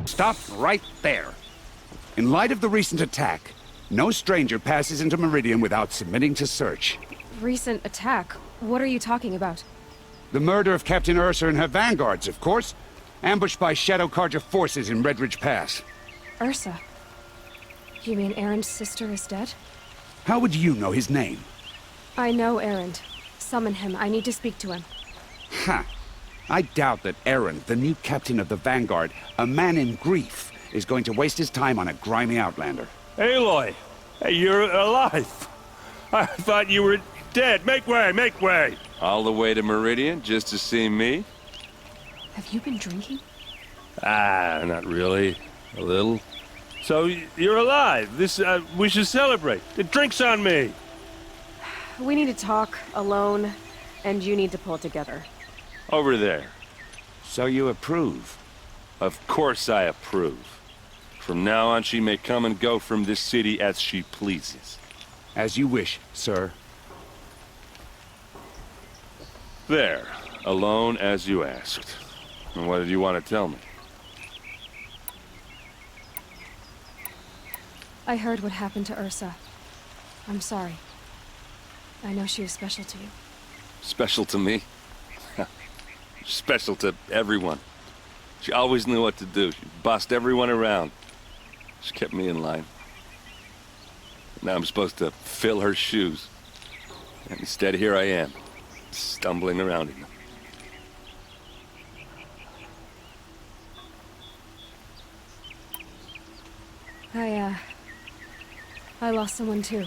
Stop right there. In light of the recent attack, no stranger passes into Meridian without submitting to search. Recent attack? What are you talking about? The murder of Captain Ursa and her vanguards, of course. Ambushed by Shadow Carja forces in Redridge Pass. Ursa? You mean Erend's sister is dead? How would you know his name? I know Erend. Summon him. I need to speak to him. Ha! I doubt that Erend, the new captain of the Vanguard, a man in grief, is going to waste his time on a grimy outlander. Aloy! Hey, you're alive! I thought you were dead. Make way, make way! All the way to Meridian just to see me? Have you been drinking? Not really. A little. So, you're alive. We should celebrate. The drink's on me. We need to talk, alone, and you need to pull it together. Over there. So you approve? Of course I approve. From now on, she may come and go from this city as she pleases. As you wish, sir. There. Alone as you asked. And what did you want to tell me? I heard what happened to Ursa. I'm sorry. I know she was special to you. Special to me? Special to everyone. She always knew what to do. She bossed everyone around. She kept me in line. Now I'm supposed to fill her shoes. And instead, here I am, stumbling around in them. I lost someone too.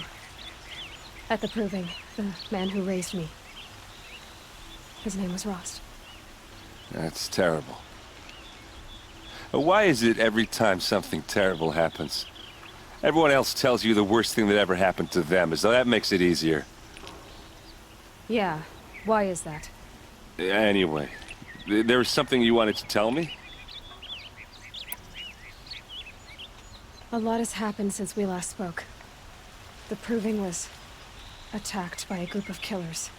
At the Proving, the man who raised me. His name was Rost. That's terrible. Why is it every time something terrible happens, everyone else tells you the worst thing that ever happened to them, as though that makes it easier? Yeah, why is that? Anyway, there was something you wanted to tell me? A lot has happened since we last spoke. The Proving was attacked by a group of killers.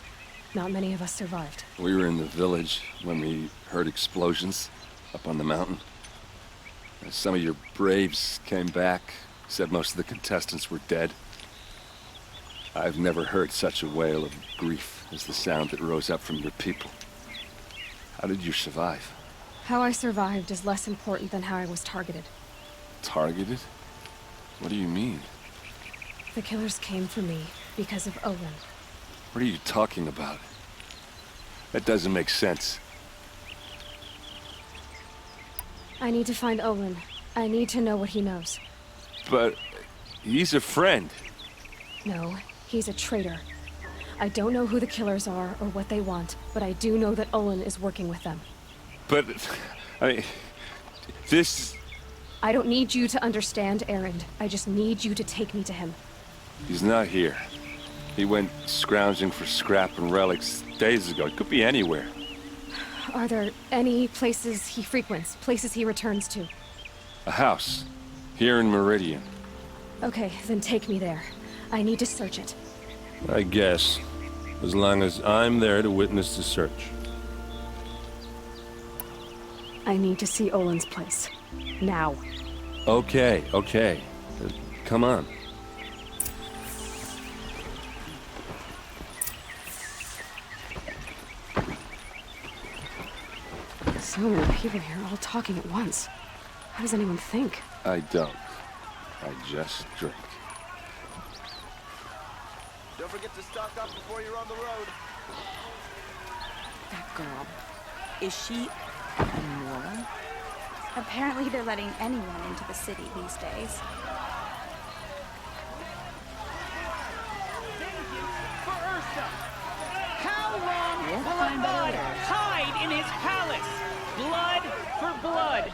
Not many of us survived. We were in the village when we heard explosions up on the mountain. Some of your braves came back, said most of the contestants were dead. I've never heard such a wail of grief as the sound that rose up from your people. How did you survive? How I survived is less important than how I was targeted. Targeted? What do you mean? The killers came for me because of Olin. What are you talking about? That doesn't make sense. I need to find Olin. I need to know what he knows. But he's a friend. No, he's a traitor. I don't know who the killers are or what they want, but I do know that Olin is working with them. But, I mean, this... I don't need you to understand, Erend. I just need you to take me to him. He's not here. He went scrounging for scrap and relics days ago. It could be anywhere. Are there any places he frequents, places he returns to? A house. Here in Meridian. Okay, then take me there. I need to search it. I guess. As long as I'm there to witness the search. I need to see Olin's place. Now. Okay, okay. Come on. So many people here, all talking at once. How does anyone think? I don't. I just drink. Don't forget to stock up before you're on the road. That girl. Is she a Nora? Apparently they're letting anyone into the city these days. For Ursa! How long will a blood hide in his palace? Blood for blood.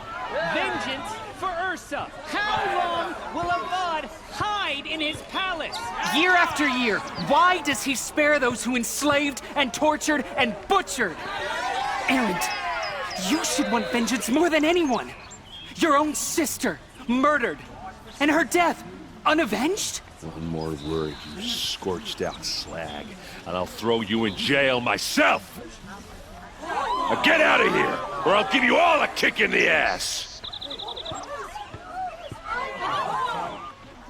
Vengeance for Ursa. How long will a Vod hide in his palace? Year after year, why does he spare those who enslaved and tortured and butchered? Erend, you should want vengeance more than anyone. Your own sister, murdered. And her death, unavenged? One more word, you scorched out slag, and I'll throw you in jail myself! Now get out of here, or I'll give you all a kick in the ass!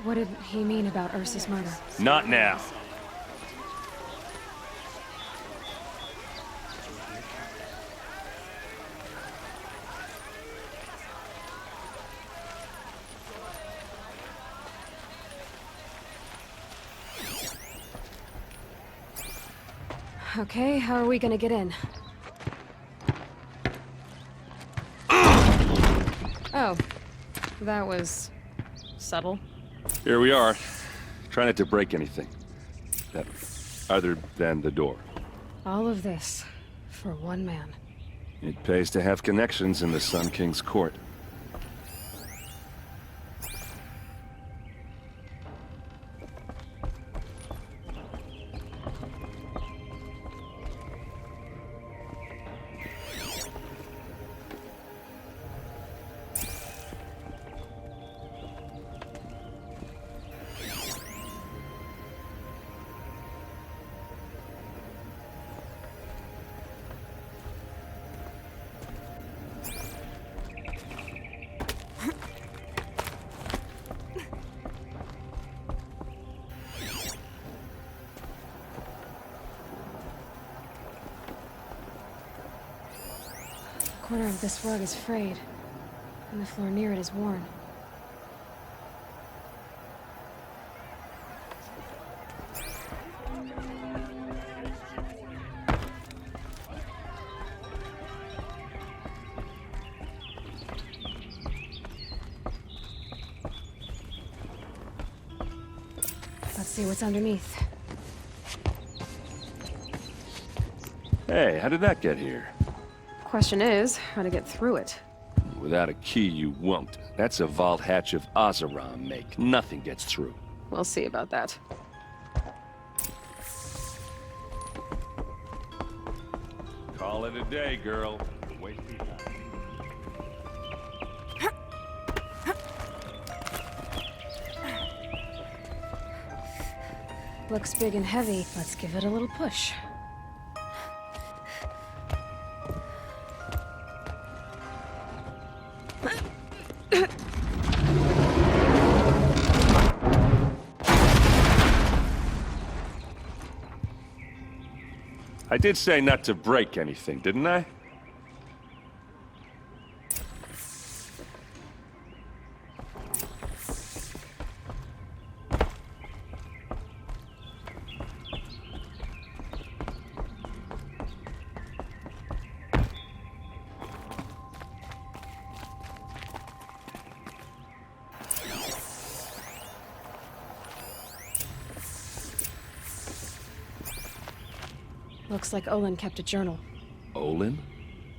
What did he mean about Ursa's murder? Not now. Okay, how are we gonna get in? Oh, that was subtle. Here we are. Try not to break anything. Other than the door. All of this for one man. It pays to have connections in the Sun King's court. A corner of this rug is frayed, and the floor near it is worn. Let's see what's underneath. Hey, how did that get here? Question is, how to get through it. Without a key, you won't. That's a vault hatch of Oseram make. Nothing gets through. We'll see about that. Call it a day, girl. Wasting time. Looks big and heavy. Let's give it a little push. I did say not to break anything, didn't I? Looks like Olin kept a journal. Olin?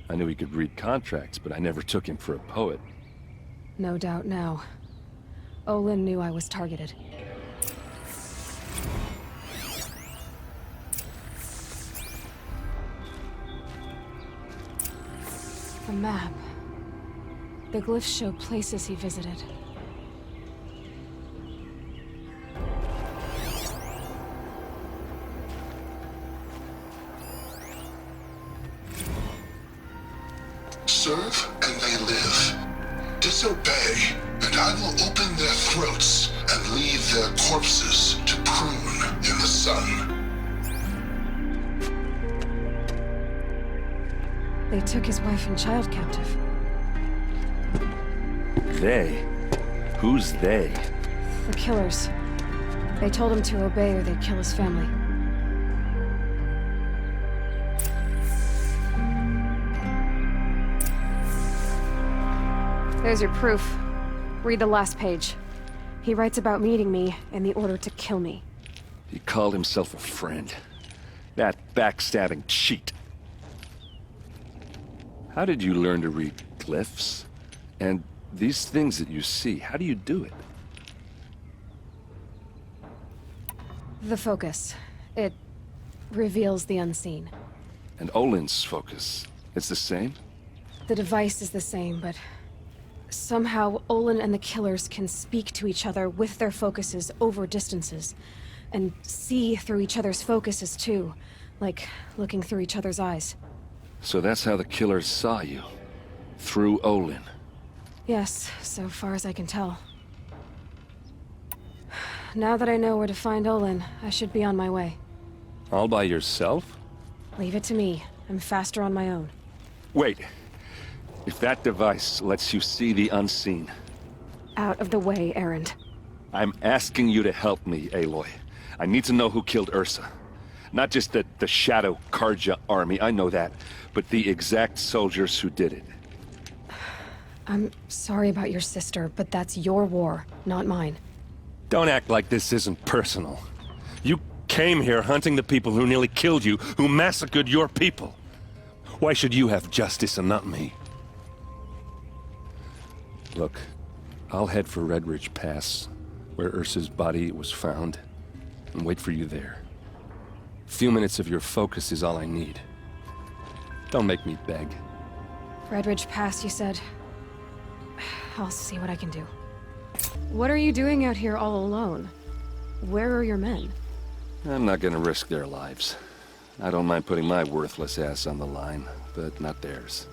I knew he could read contracts, but I never took him for a poet. No doubt now. Olin knew I was targeted. A map. The glyphs show places he visited. Serve and they live. Disobey, and I will open their throats and leave their corpses to prune in the sun. They took his wife and child captive. They? Who's they? The killers. They told him to obey or they'd kill his family. There's your proof. Read the last page. He writes about meeting me and the order to kill me. He called himself a friend. That backstabbing cheat. How did you learn to read glyphs? And these things that you see, how do you do it? The focus. It reveals the unseen. And Olin's focus, it's the same? The device is the same, but somehow Olin and the killers can speak to each other with their focuses over distances. And see through each other's focuses too, like looking through each other's eyes. So that's how the killers saw you? Through Olin? Yes, so far as I can tell. Now that I know where to find Olin, I should be on my way. All by yourself? Leave it to me. I'm faster on my own. Wait. If that device lets you see the unseen... Out of the way, Erend. I'm asking you to help me, Aloy. I need to know who killed Ursa. Not just the Shadow Karja army, I know that, but the exact soldiers who did it. I'm sorry about your sister, but that's your war, not mine. Don't act like this isn't personal. You came here hunting the people who nearly killed you, who massacred your people. Why should you have justice and not me? Look, I'll head for Red Ridge Pass, where Ursa's body was found, and wait for you there. A few minutes of your focus is all I need. Don't make me beg. Red Ridge Pass, you said? I'll see what I can do. What are you doing out here all alone? Where are your men? I'm not gonna risk their lives. I don't mind putting my worthless ass on the line, but not theirs.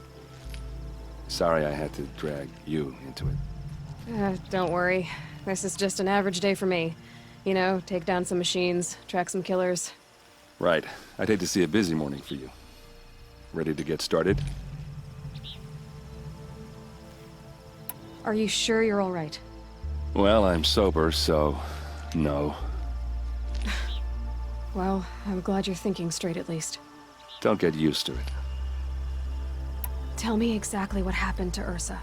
Sorry I had to drag you into it. Don't worry. This is just an average day for me. You know, take down some machines, track some killers. Right. I'd hate to see a busy morning for you. Ready to get started? Are you sure you're all right? Well, I'm sober, so... no. Well, I'm glad you're thinking straight at least. Don't get used to it. Tell me exactly what happened to Ursa.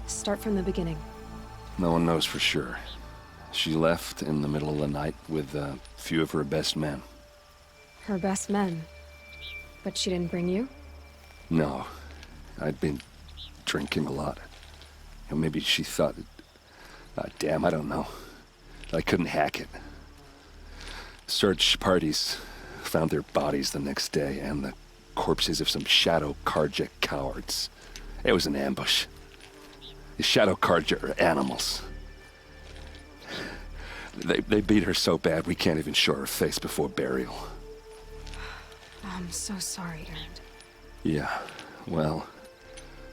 Start from the beginning. No one knows for sure. She left in the middle of the night with a few of her best men. Her best men? But she didn't bring you? No. I'd been drinking a lot. And maybe she thought it... damn, I don't know. I couldn't hack it. Search parties found their bodies the next day, and the corpses of some Shadow Karja cowards. It was an ambush. The Shadow Karja are animals. They beat her so bad we can't even show her face before burial. I'm so sorry, Erend. Yeah, well,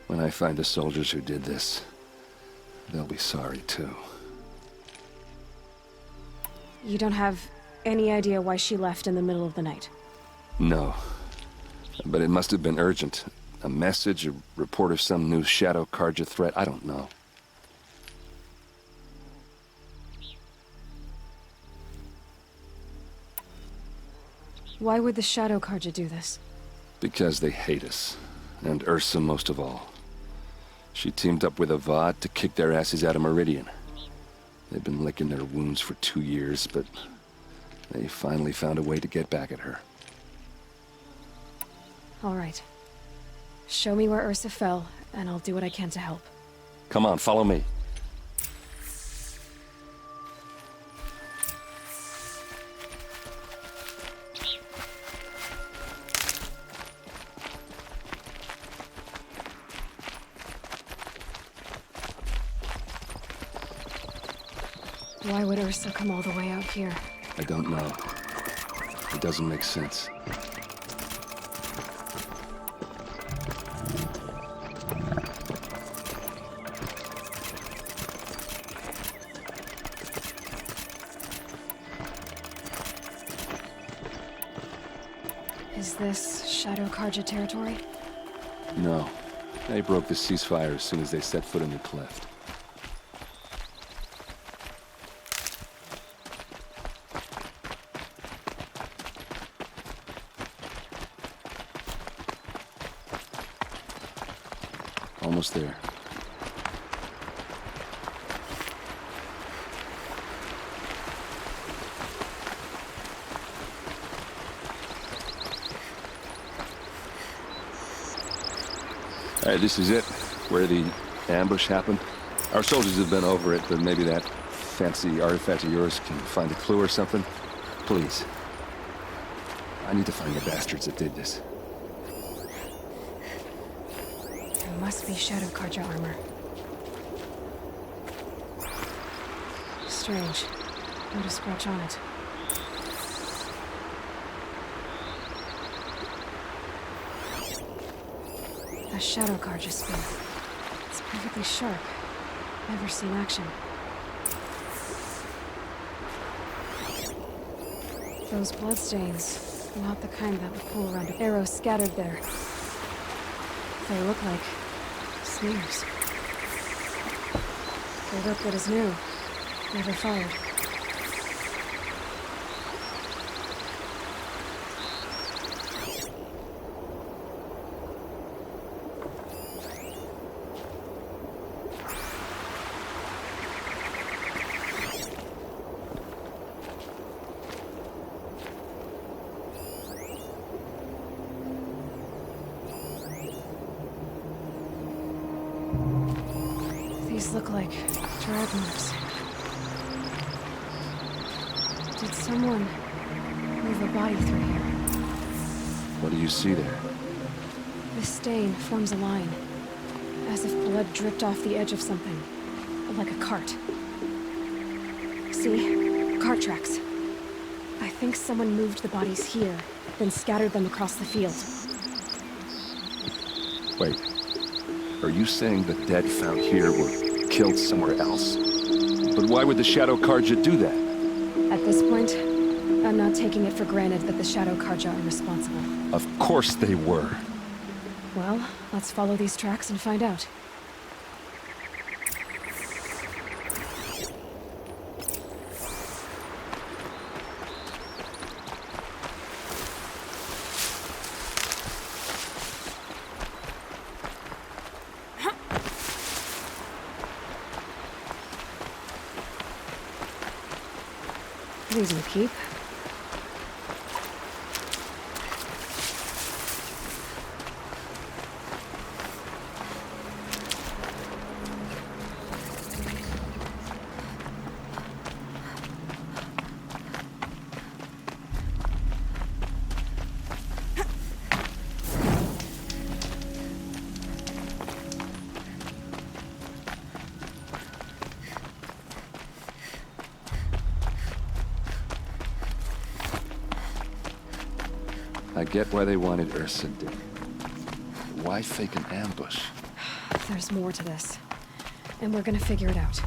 when I find the soldiers who did this, they'll be sorry too. You don't have any idea why she left in the middle of the night? No. But it must have been urgent. A message, a report of some new Shadow Karja threat, I don't know. Why would the Shadow Karja do this? Because they hate us. And Ursa most of all. She teamed up with Avad to kick their asses out of Meridian. They've been licking their wounds for 2 years, but they finally found a way to get back at her. All right. Show me where Ursa fell, and I'll do what I can to help. Come on, follow me. Why would Ursa come all the way out here? I don't know. It doesn't make sense. Is this Shadow Karja territory? No. They broke the ceasefire as soon as they set foot in the cleft. Almost there. All right, this is it, where the ambush happened. Our soldiers have been over it, but maybe that fancy artifact of yours can find a clue or something. Please. I need to find the bastards that did this. There must be Shadow Karja armor. Strange. Not a scratch on it. A Shadow Karja spin. It's perfectly sharp. Never seen action. Those bloodstains, not the kind that would pool around an arrow scattered there. They look like smears. They look good as new. Never fired. These look like drag marks. Did someone move a body through here? What do you see there? This stain forms a line, as if blood dripped off the edge of something, like a cart. See? Cart tracks. I think someone moved the bodies here, then scattered them across the field. Wait. Are you saying the dead found here were killed somewhere else? But why would the Shadow Karja do that? At this point, I'm not taking it for granted that the Shadow Karja are responsible. Of course they were. Well, let's follow these tracks and find out. These will keep. I get why they wanted Ursa dead. Why fake an ambush? There's more to this. And we're gonna figure it out.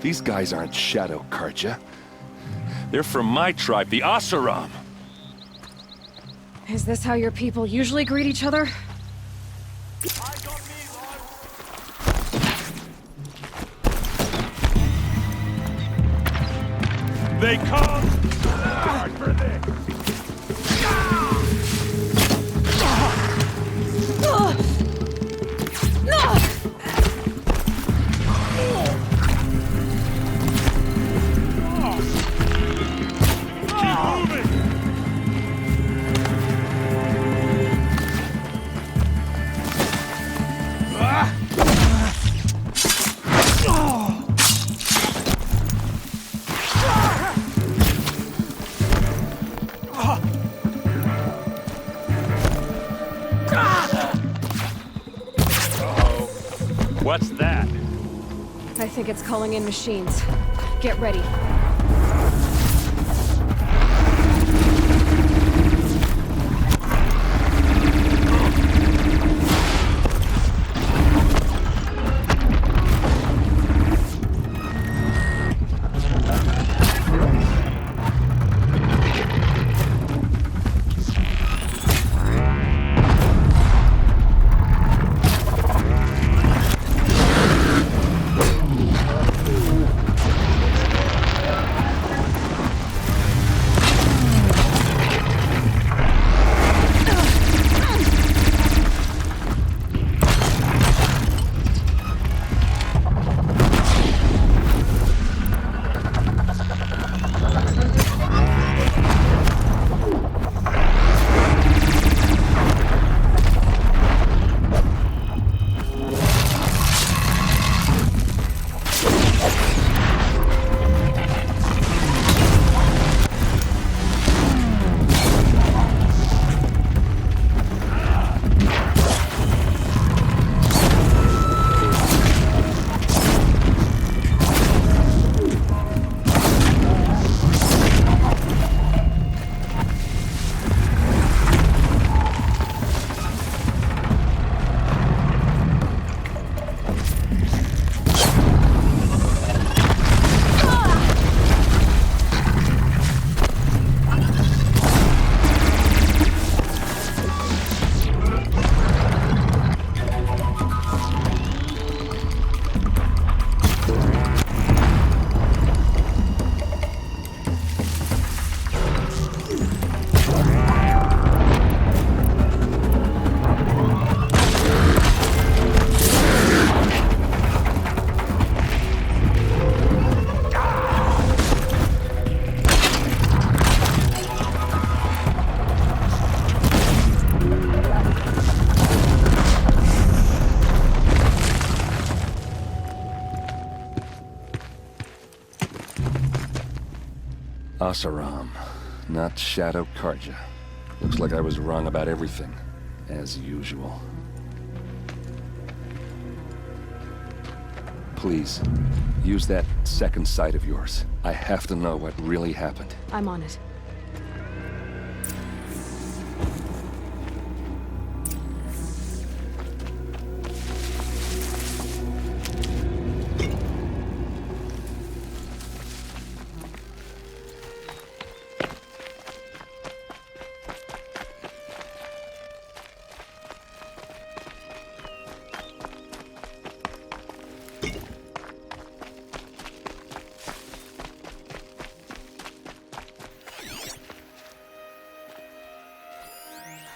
These guys aren't Shadow Karja. They're from my tribe, the Oseram. Is this how your people usually greet each other? They come hard for this! What's that? I think it's calling in machines. Get ready. Oseram, not Shadow Carja. Looks like I was wrong about everything, as usual. Please, use that second sight of yours. I have to know what really happened. I'm on it.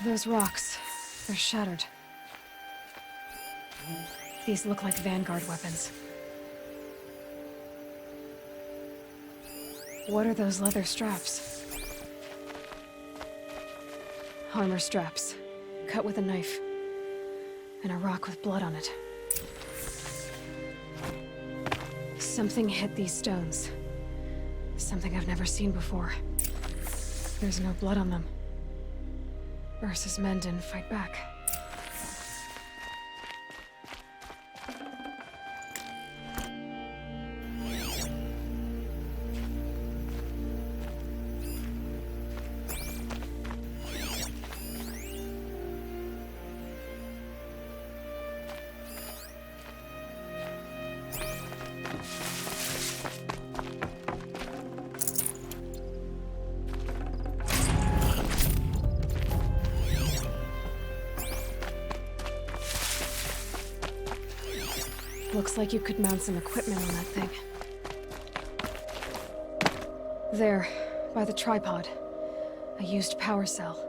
Those rocks, they're shattered. These look like Vanguard weapons. What are those leather straps? Armor straps, cut with a knife. And a rock with blood on it. Something hit these stones. Something I've never seen before. There's no blood on them. Ursa's men didn't fight back. Looks like you could mount some equipment on that thing. There, by the tripod. A used power cell.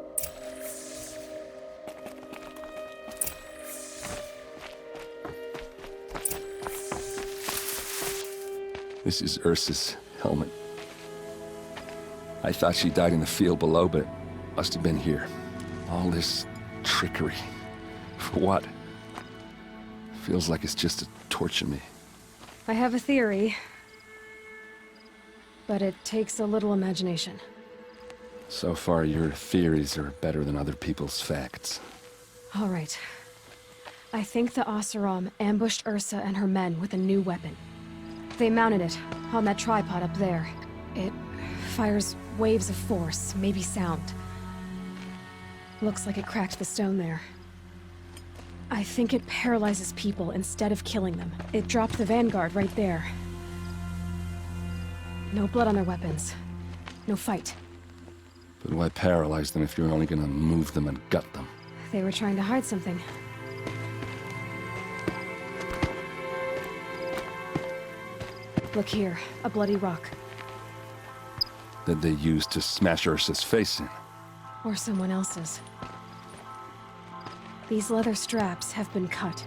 This is Ursa's helmet. I thought she died in the field below, but must have been here. All this trickery. For what? Feels like it's just to torture me. I have a theory. But it takes a little imagination. So far, your theories are better than other people's facts. All right. I think the Oseram ambushed Ursa and her men with a new weapon. They mounted it on that tripod up there. It fires waves of force, maybe sound. Looks like it cracked the stone there. I think it paralyzes people instead of killing them. It dropped the Vanguard right there. No blood on their weapons. No fight. But why paralyze them if you're only gonna move them and gut them? They were trying to hide something. Look here, a bloody rock. That they used to smash Ursa's face in. Or someone else's. These leather straps have been cut,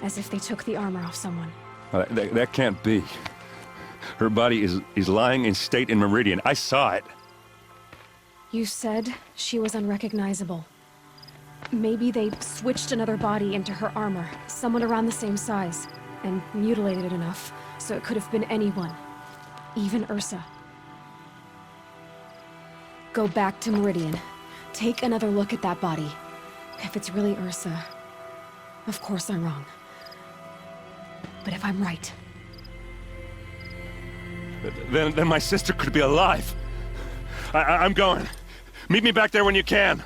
as if they took the armor off someone. That can't be. Her body is lying in state in Meridian. I saw it. You said she was unrecognizable. Maybe they switched another body into her armor, someone around the same size, and mutilated it enough, so it could have been anyone. Even Ursa. Go back to Meridian. Take another look at that body. If it's really Ursa, of course I'm wrong. But if I'm right... Then my sister could be alive. I'm going. Meet me back there when you can.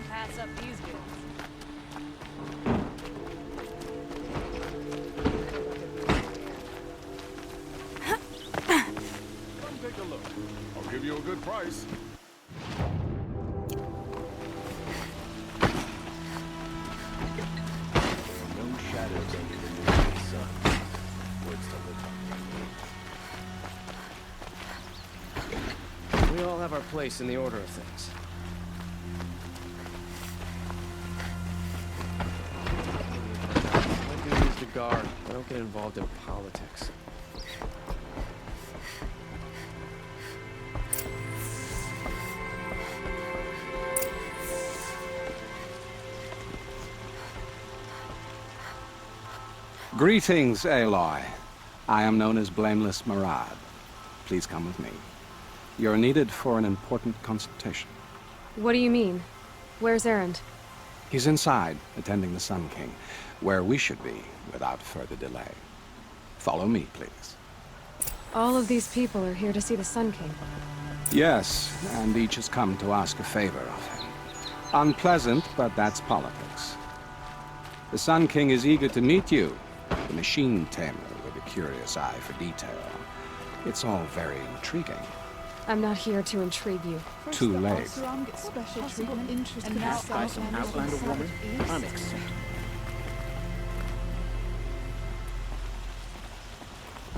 Pass up these goods. Come take a look. I'll give you a good price. No shadows under the noonday sun. Words to live by. We all have our place in the order of things. guard. I don't get involved in politics. Greetings, Aloy. I am known as Blameless Murad. Please come with me. You're needed for an important consultation. What do you mean? Where's Erend? He's inside, attending the Sun King, where we should be without further delay. Follow me, please. All of these people are here to see the Sun King. Yes, and each has come to ask a favor of him. Unpleasant, but that's politics. The Sun King is eager to meet you, the machine tamer with a curious eye for detail. It's all very intriguing. I'm not here to intrigue you. Too late. Special treatment interested in By some Outlander woman? Unacceptable.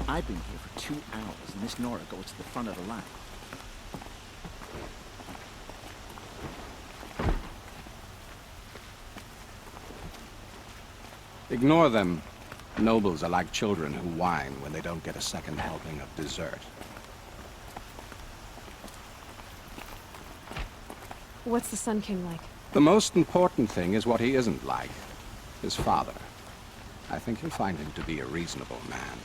I've been here for 2 hours, and Miss Nora goes to the front of the line. Ignore them. Nobles are like children who whine when they don't get a second helping of dessert. What's the Sun King like? The most important thing is what he isn't like. His father. I think you'll find him to be a reasonable man.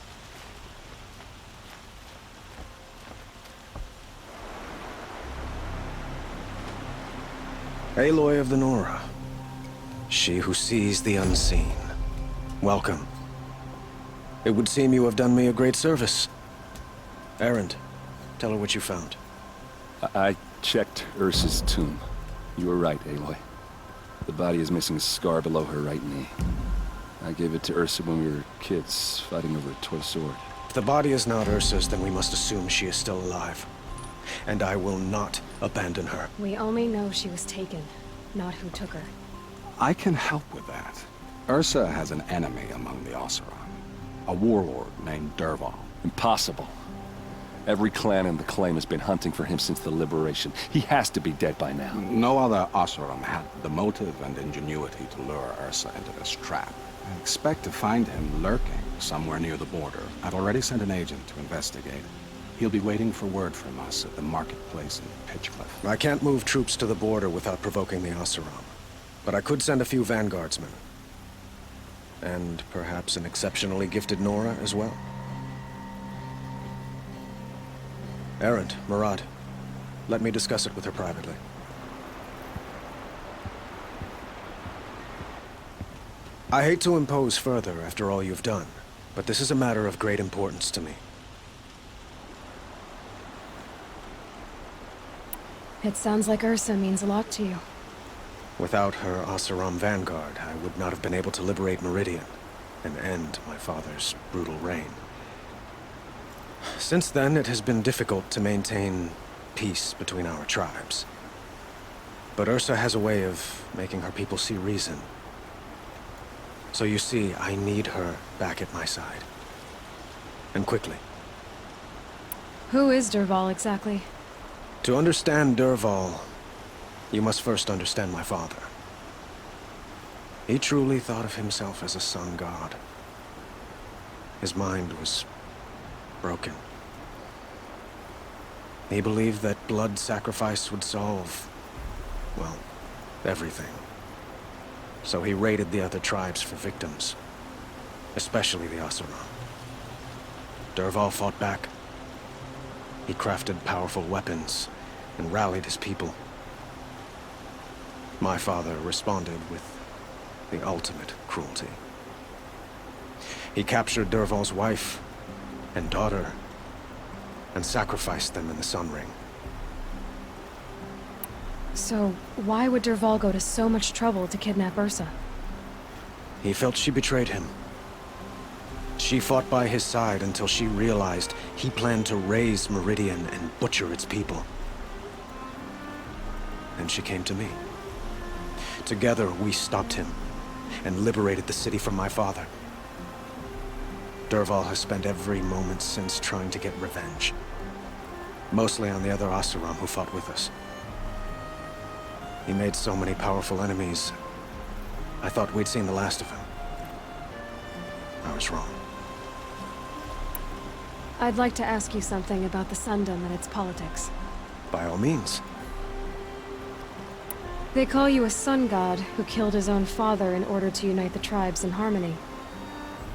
Aloy of the Nora. She who sees the unseen. Welcome. It would seem you have done me a great service. Erend, tell her what you found. I checked Ursa's tomb. You were right, Aloy. The body is missing a scar below her right knee. I gave it to Ursa when we were kids, fighting over a toy sword. If the body is not Ursa's, then we must assume she is still alive. And I will not abandon her. We only know she was taken, not who took her. I can help with that. Ursa has an enemy among the Oseram. A warlord named Dervahl. Impossible. Every clan in the claim has been hunting for him since the liberation. He has to be dead by now. No other Oseram had the motive and ingenuity to lure Ursa into this trap. I expect to find him lurking somewhere near the border. I've already sent an agent to investigate. He'll be waiting for word from us at the marketplace in Pitchcliff. I can't move troops to the border without provoking the Oseram. But I could send a few vanguardsmen. And perhaps an exceptionally gifted Nora as well. Erend, Murad, let me discuss it with her privately. I hate to impose further after all you've done, but this is a matter of great importance to me. It sounds like Ursa means a lot to you. Without her Oseram vanguard, I would not have been able to liberate Meridian and end my father's brutal reign. Since then, it has been difficult to maintain peace between our tribes. But Ursa has a way of making her people see reason. So you see, I need her back at my side. And quickly. Who is Dervahl exactly? To understand Dervahl, you must first understand my father. He truly thought of himself as a sun god. His mind was broken. He believed that blood sacrifice would solve, well, everything. So he raided the other tribes for victims, especially the Oseram. Dervahl fought back. He crafted powerful weapons and rallied his people. My father responded with the ultimate cruelty. He captured Dervahl's wife and daughter and sacrificed them in the Sun Ring. So, why would Dervahl go to so much trouble to kidnap Ursa? He felt she betrayed him. She fought by his side until she realized he planned to raise Meridian and butcher its people. And she came to me. Together, we stopped him and liberated the city from my father. Dervahl has spent every moment since trying to get revenge. Mostly on the other Oseram who fought with us. He made so many powerful enemies, I thought we'd seen the last of him. I was wrong. I'd like to ask you something about the Sundom and its politics. By all means. They call you a sun god who killed his own father in order to unite the tribes in harmony.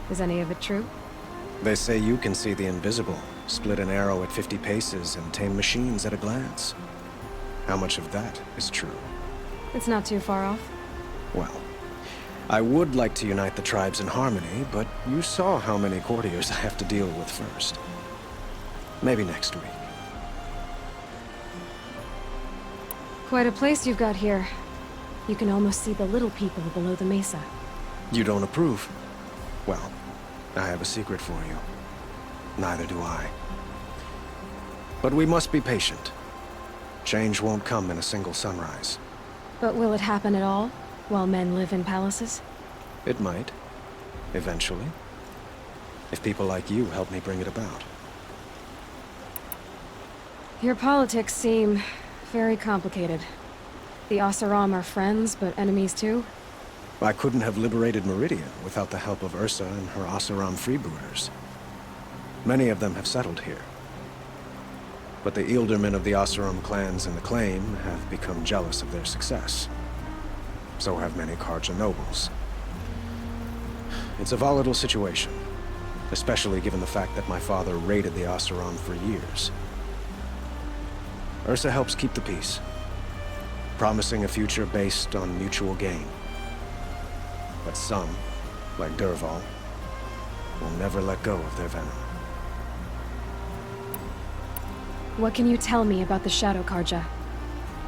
Is any of it true? They say you can see the invisible, split an arrow at 50 paces, and tame machines at a glance. How much of that is true? It's not too far off. Well, I would like to unite the tribes in harmony, but you saw how many courtiers I have to deal with first. Maybe next week. Quite a place you've got here. You can almost see the little people below the mesa. You don't approve? Well, I have a secret for you. Neither do I. But we must be patient. Change won't come in a single sunrise. But will it happen at all, while men live in palaces? It might. Eventually. If people like you help me bring it about. Your politics seem very complicated. The Oseram are friends, but enemies too? I couldn't have liberated Meridian without the help of Ursa and her Oseram freebooters. Many of them have settled here. But the Ealdormen of the Oseram clans in the Claim have become jealous of their success. So have many Carja nobles. It's a volatile situation, especially given the fact that my father raided the Oseram for years. Ursa helps keep the peace, promising a future based on mutual gain. But some, like Dervahl, will never let go of their venom. What can you tell me about the Shadow Carja?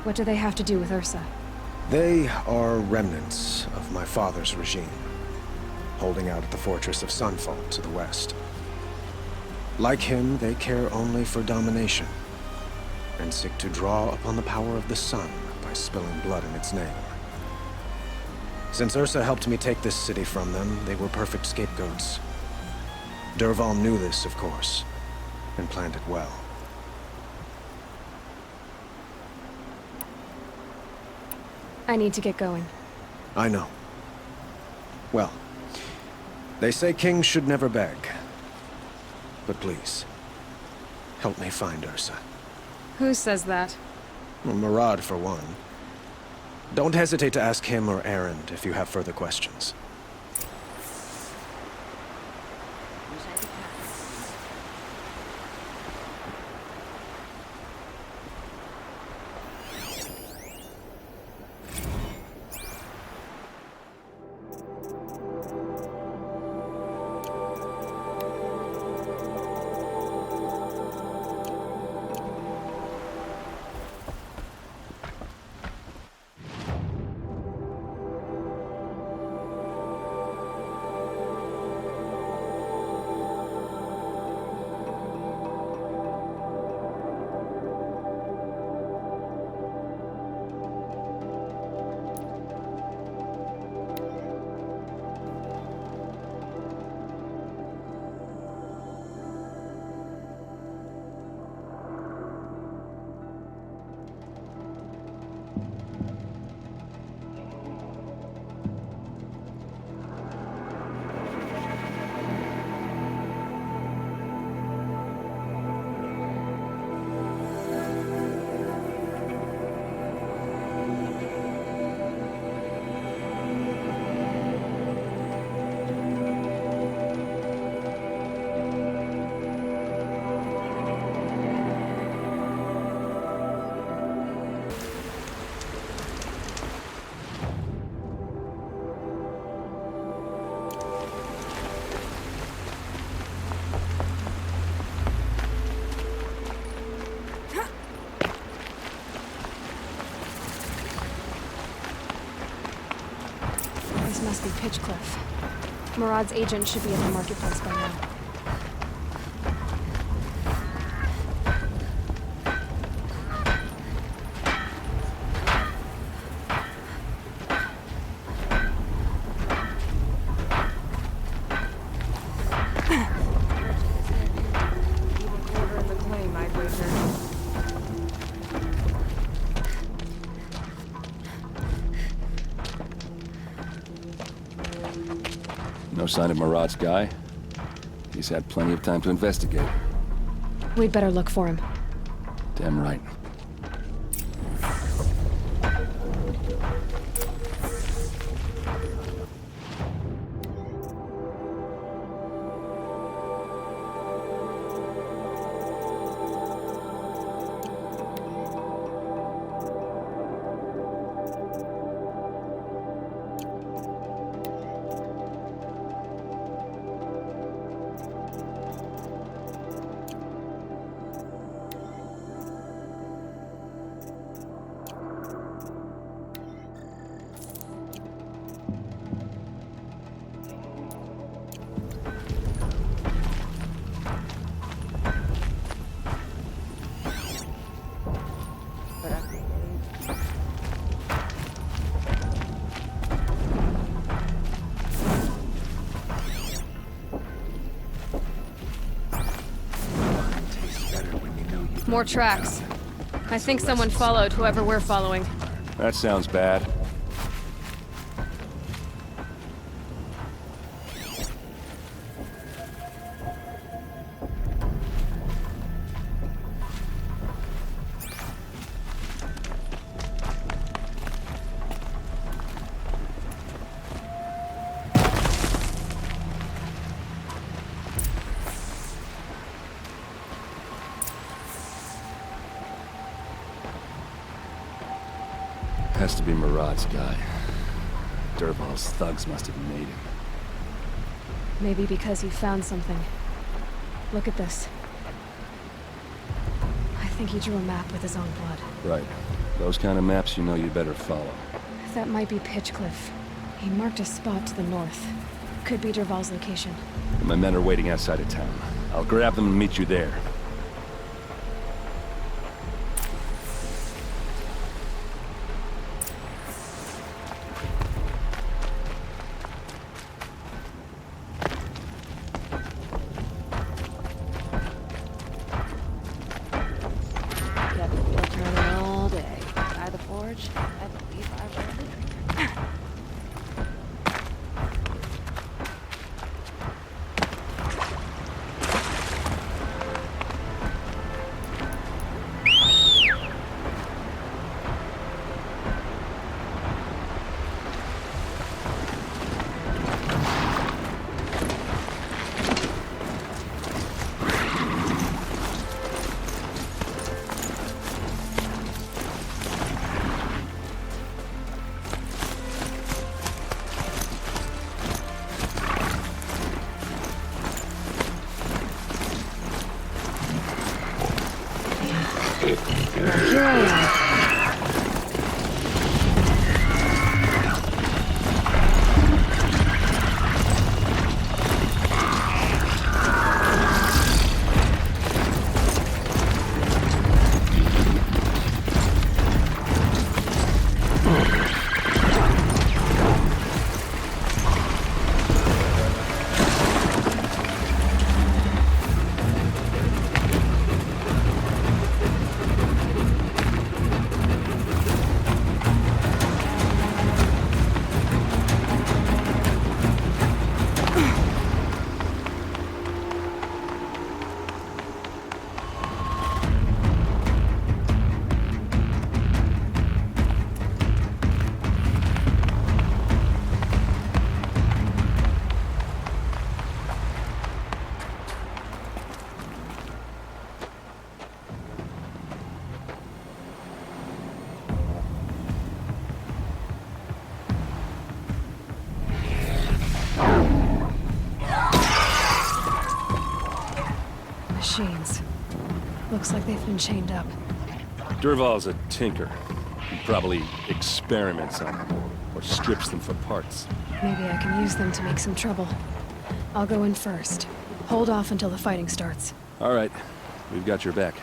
What do they have to do with Ursa? They are remnants of my father's regime, holding out at the fortress of Sunfall to the west. Like him, they care only for domination, and seek to draw upon the power of the sun by spilling blood in its name. Since Ursa helped me take this city from them, they were perfect scapegoats. Dervahl knew this, of course, and planned it well. I need to get going. I know. Well, they say kings should never beg. But please, help me find Ursa. Who says that? Well, Murad, for one. Don't hesitate to ask him or Erend if you have further questions. Must be Pitchcliff. Murad's agent should be at the marketplace by now. No sign of Marat's guy? He's had plenty of time to investigate. We'd better look for him. Damn right. More tracks. I think someone followed whoever we're following. That sounds bad. Has to be Marat's guy. Dervahl's thugs must have made him. Maybe because he found something. Look at this. I think he drew a map with his own blood. Right. Those kind of maps you know you better follow. That might be Pitchcliff. He marked a spot to the north. Could be Dervahl's location. My men are waiting outside of town. I'll grab them and meet you there. All day. By the forge, I believe I will be drinking. Here I am. Machines. Looks like they've been chained up. Dervahl's a tinker. He probably experiments on them, or strips them for parts. Maybe I can use them to make some trouble. I'll go in first. Hold off until the fighting starts. All right. We've got your back.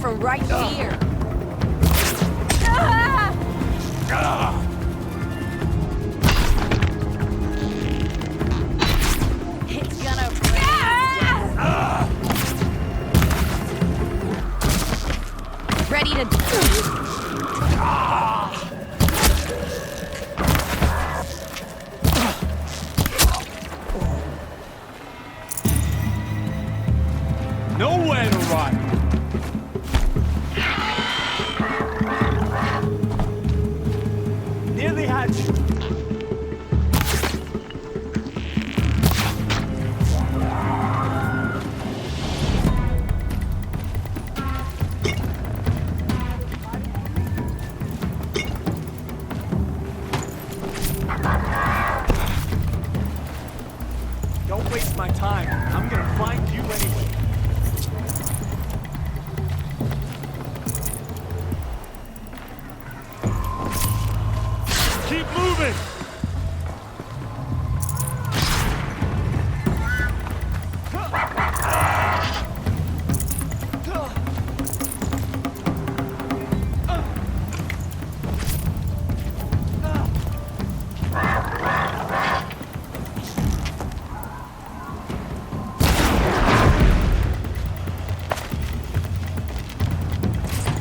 from right here. It's gonna ready to Nowhere to run! Near the hatch! Don't waste my time. I'm gonna find you anyway. Keep moving!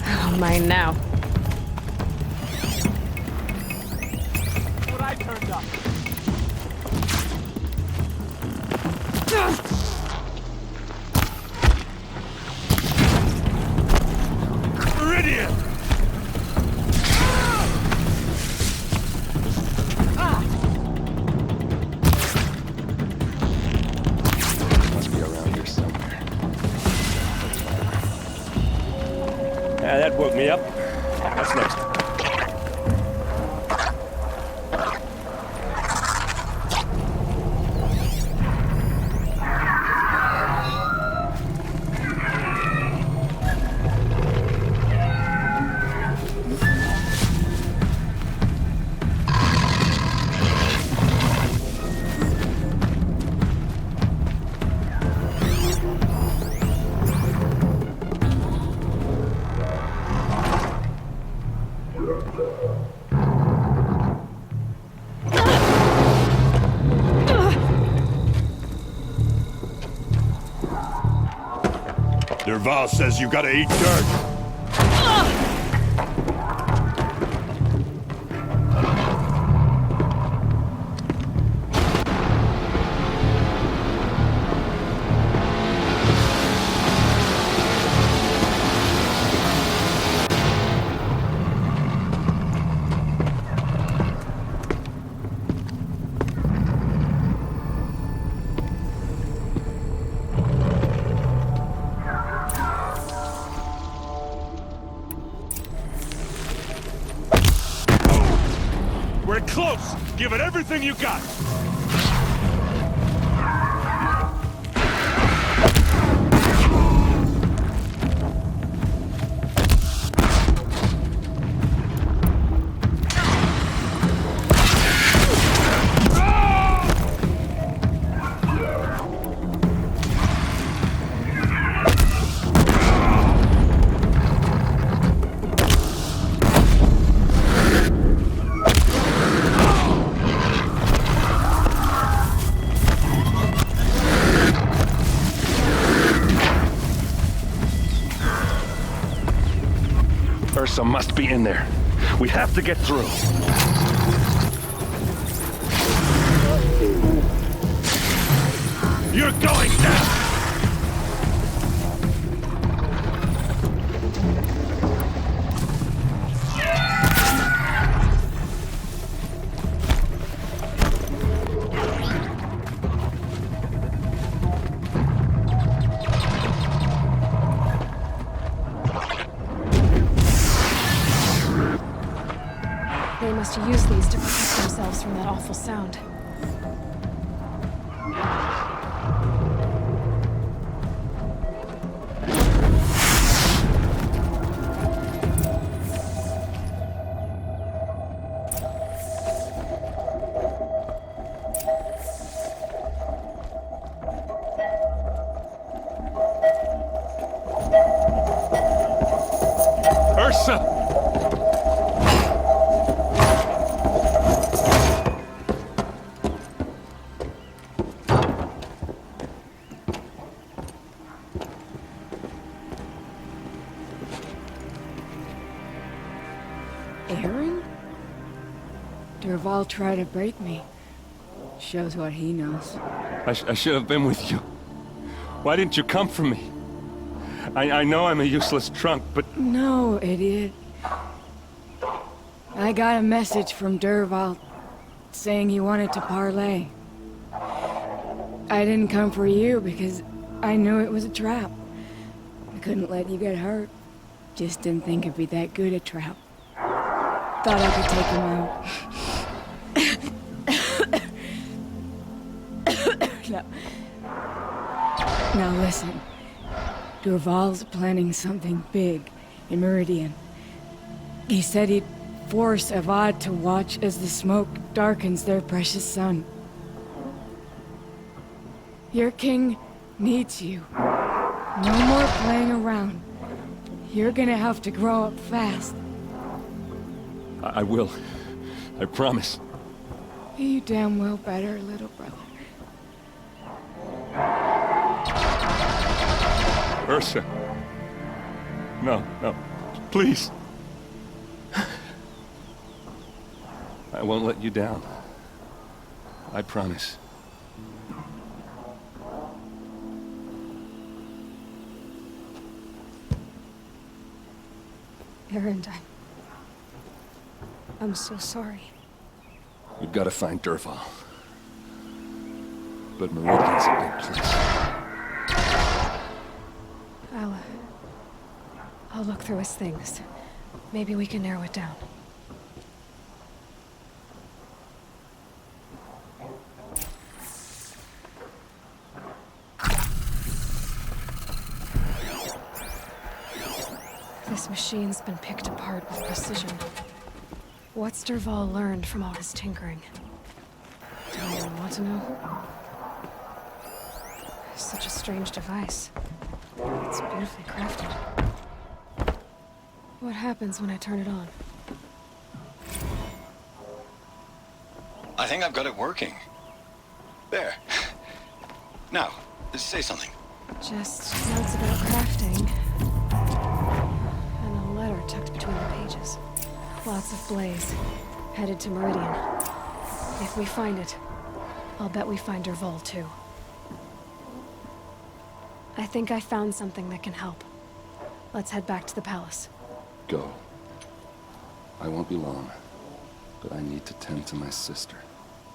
Oh, mine now. What I turned up. Meridian! Must be around here somewhere. Yeah, that woke me up. What's next? Dervahl says you gotta eat dirt. We're close! Give it everything you got! Ursa must be in there. We have to get through. You're going down! They must use these to protect themselves from that awful sound. Dervahl tried to break me. Shows what he knows. I should have been with you. Why didn't you come for me? I know I'm a useless trunk, but... No, idiot. I got a message from Dervahl saying he wanted to parlay. I didn't come for you because I knew it was a trap. I couldn't let you get hurt. Just didn't think it'd be that good a trap. Thought I could take him out. Now listen. Dervahl's planning something big in Meridian. He said he'd force Avad to watch as the smoke darkens their precious sun. Your king needs you. No more playing around. You're gonna have to grow up fast. I will. I promise. You damn well better, little brother. Ursa. No, no. Please. I won't let you down. I promise. Erend, I'm so sorry. We've got to find Dervahl. But Meridian's a big place. I'll look through his things. Maybe we can narrow it down. This machine's been picked apart with precision. What's Dervahl learned from all his tinkering? Do I even want to know? Such a strange device. It's beautifully crafted. What happens when I turn it on? I think I've got it working. There. Now, say something. Just notes about crafting. And a letter tucked between the pages. Lots of blaze. Headed to Meridian. If we find it, I'll bet we find Dervahl too. I think I found something that can help. Let's head back to the palace. Go. I won't be long, but I need to tend to my sister.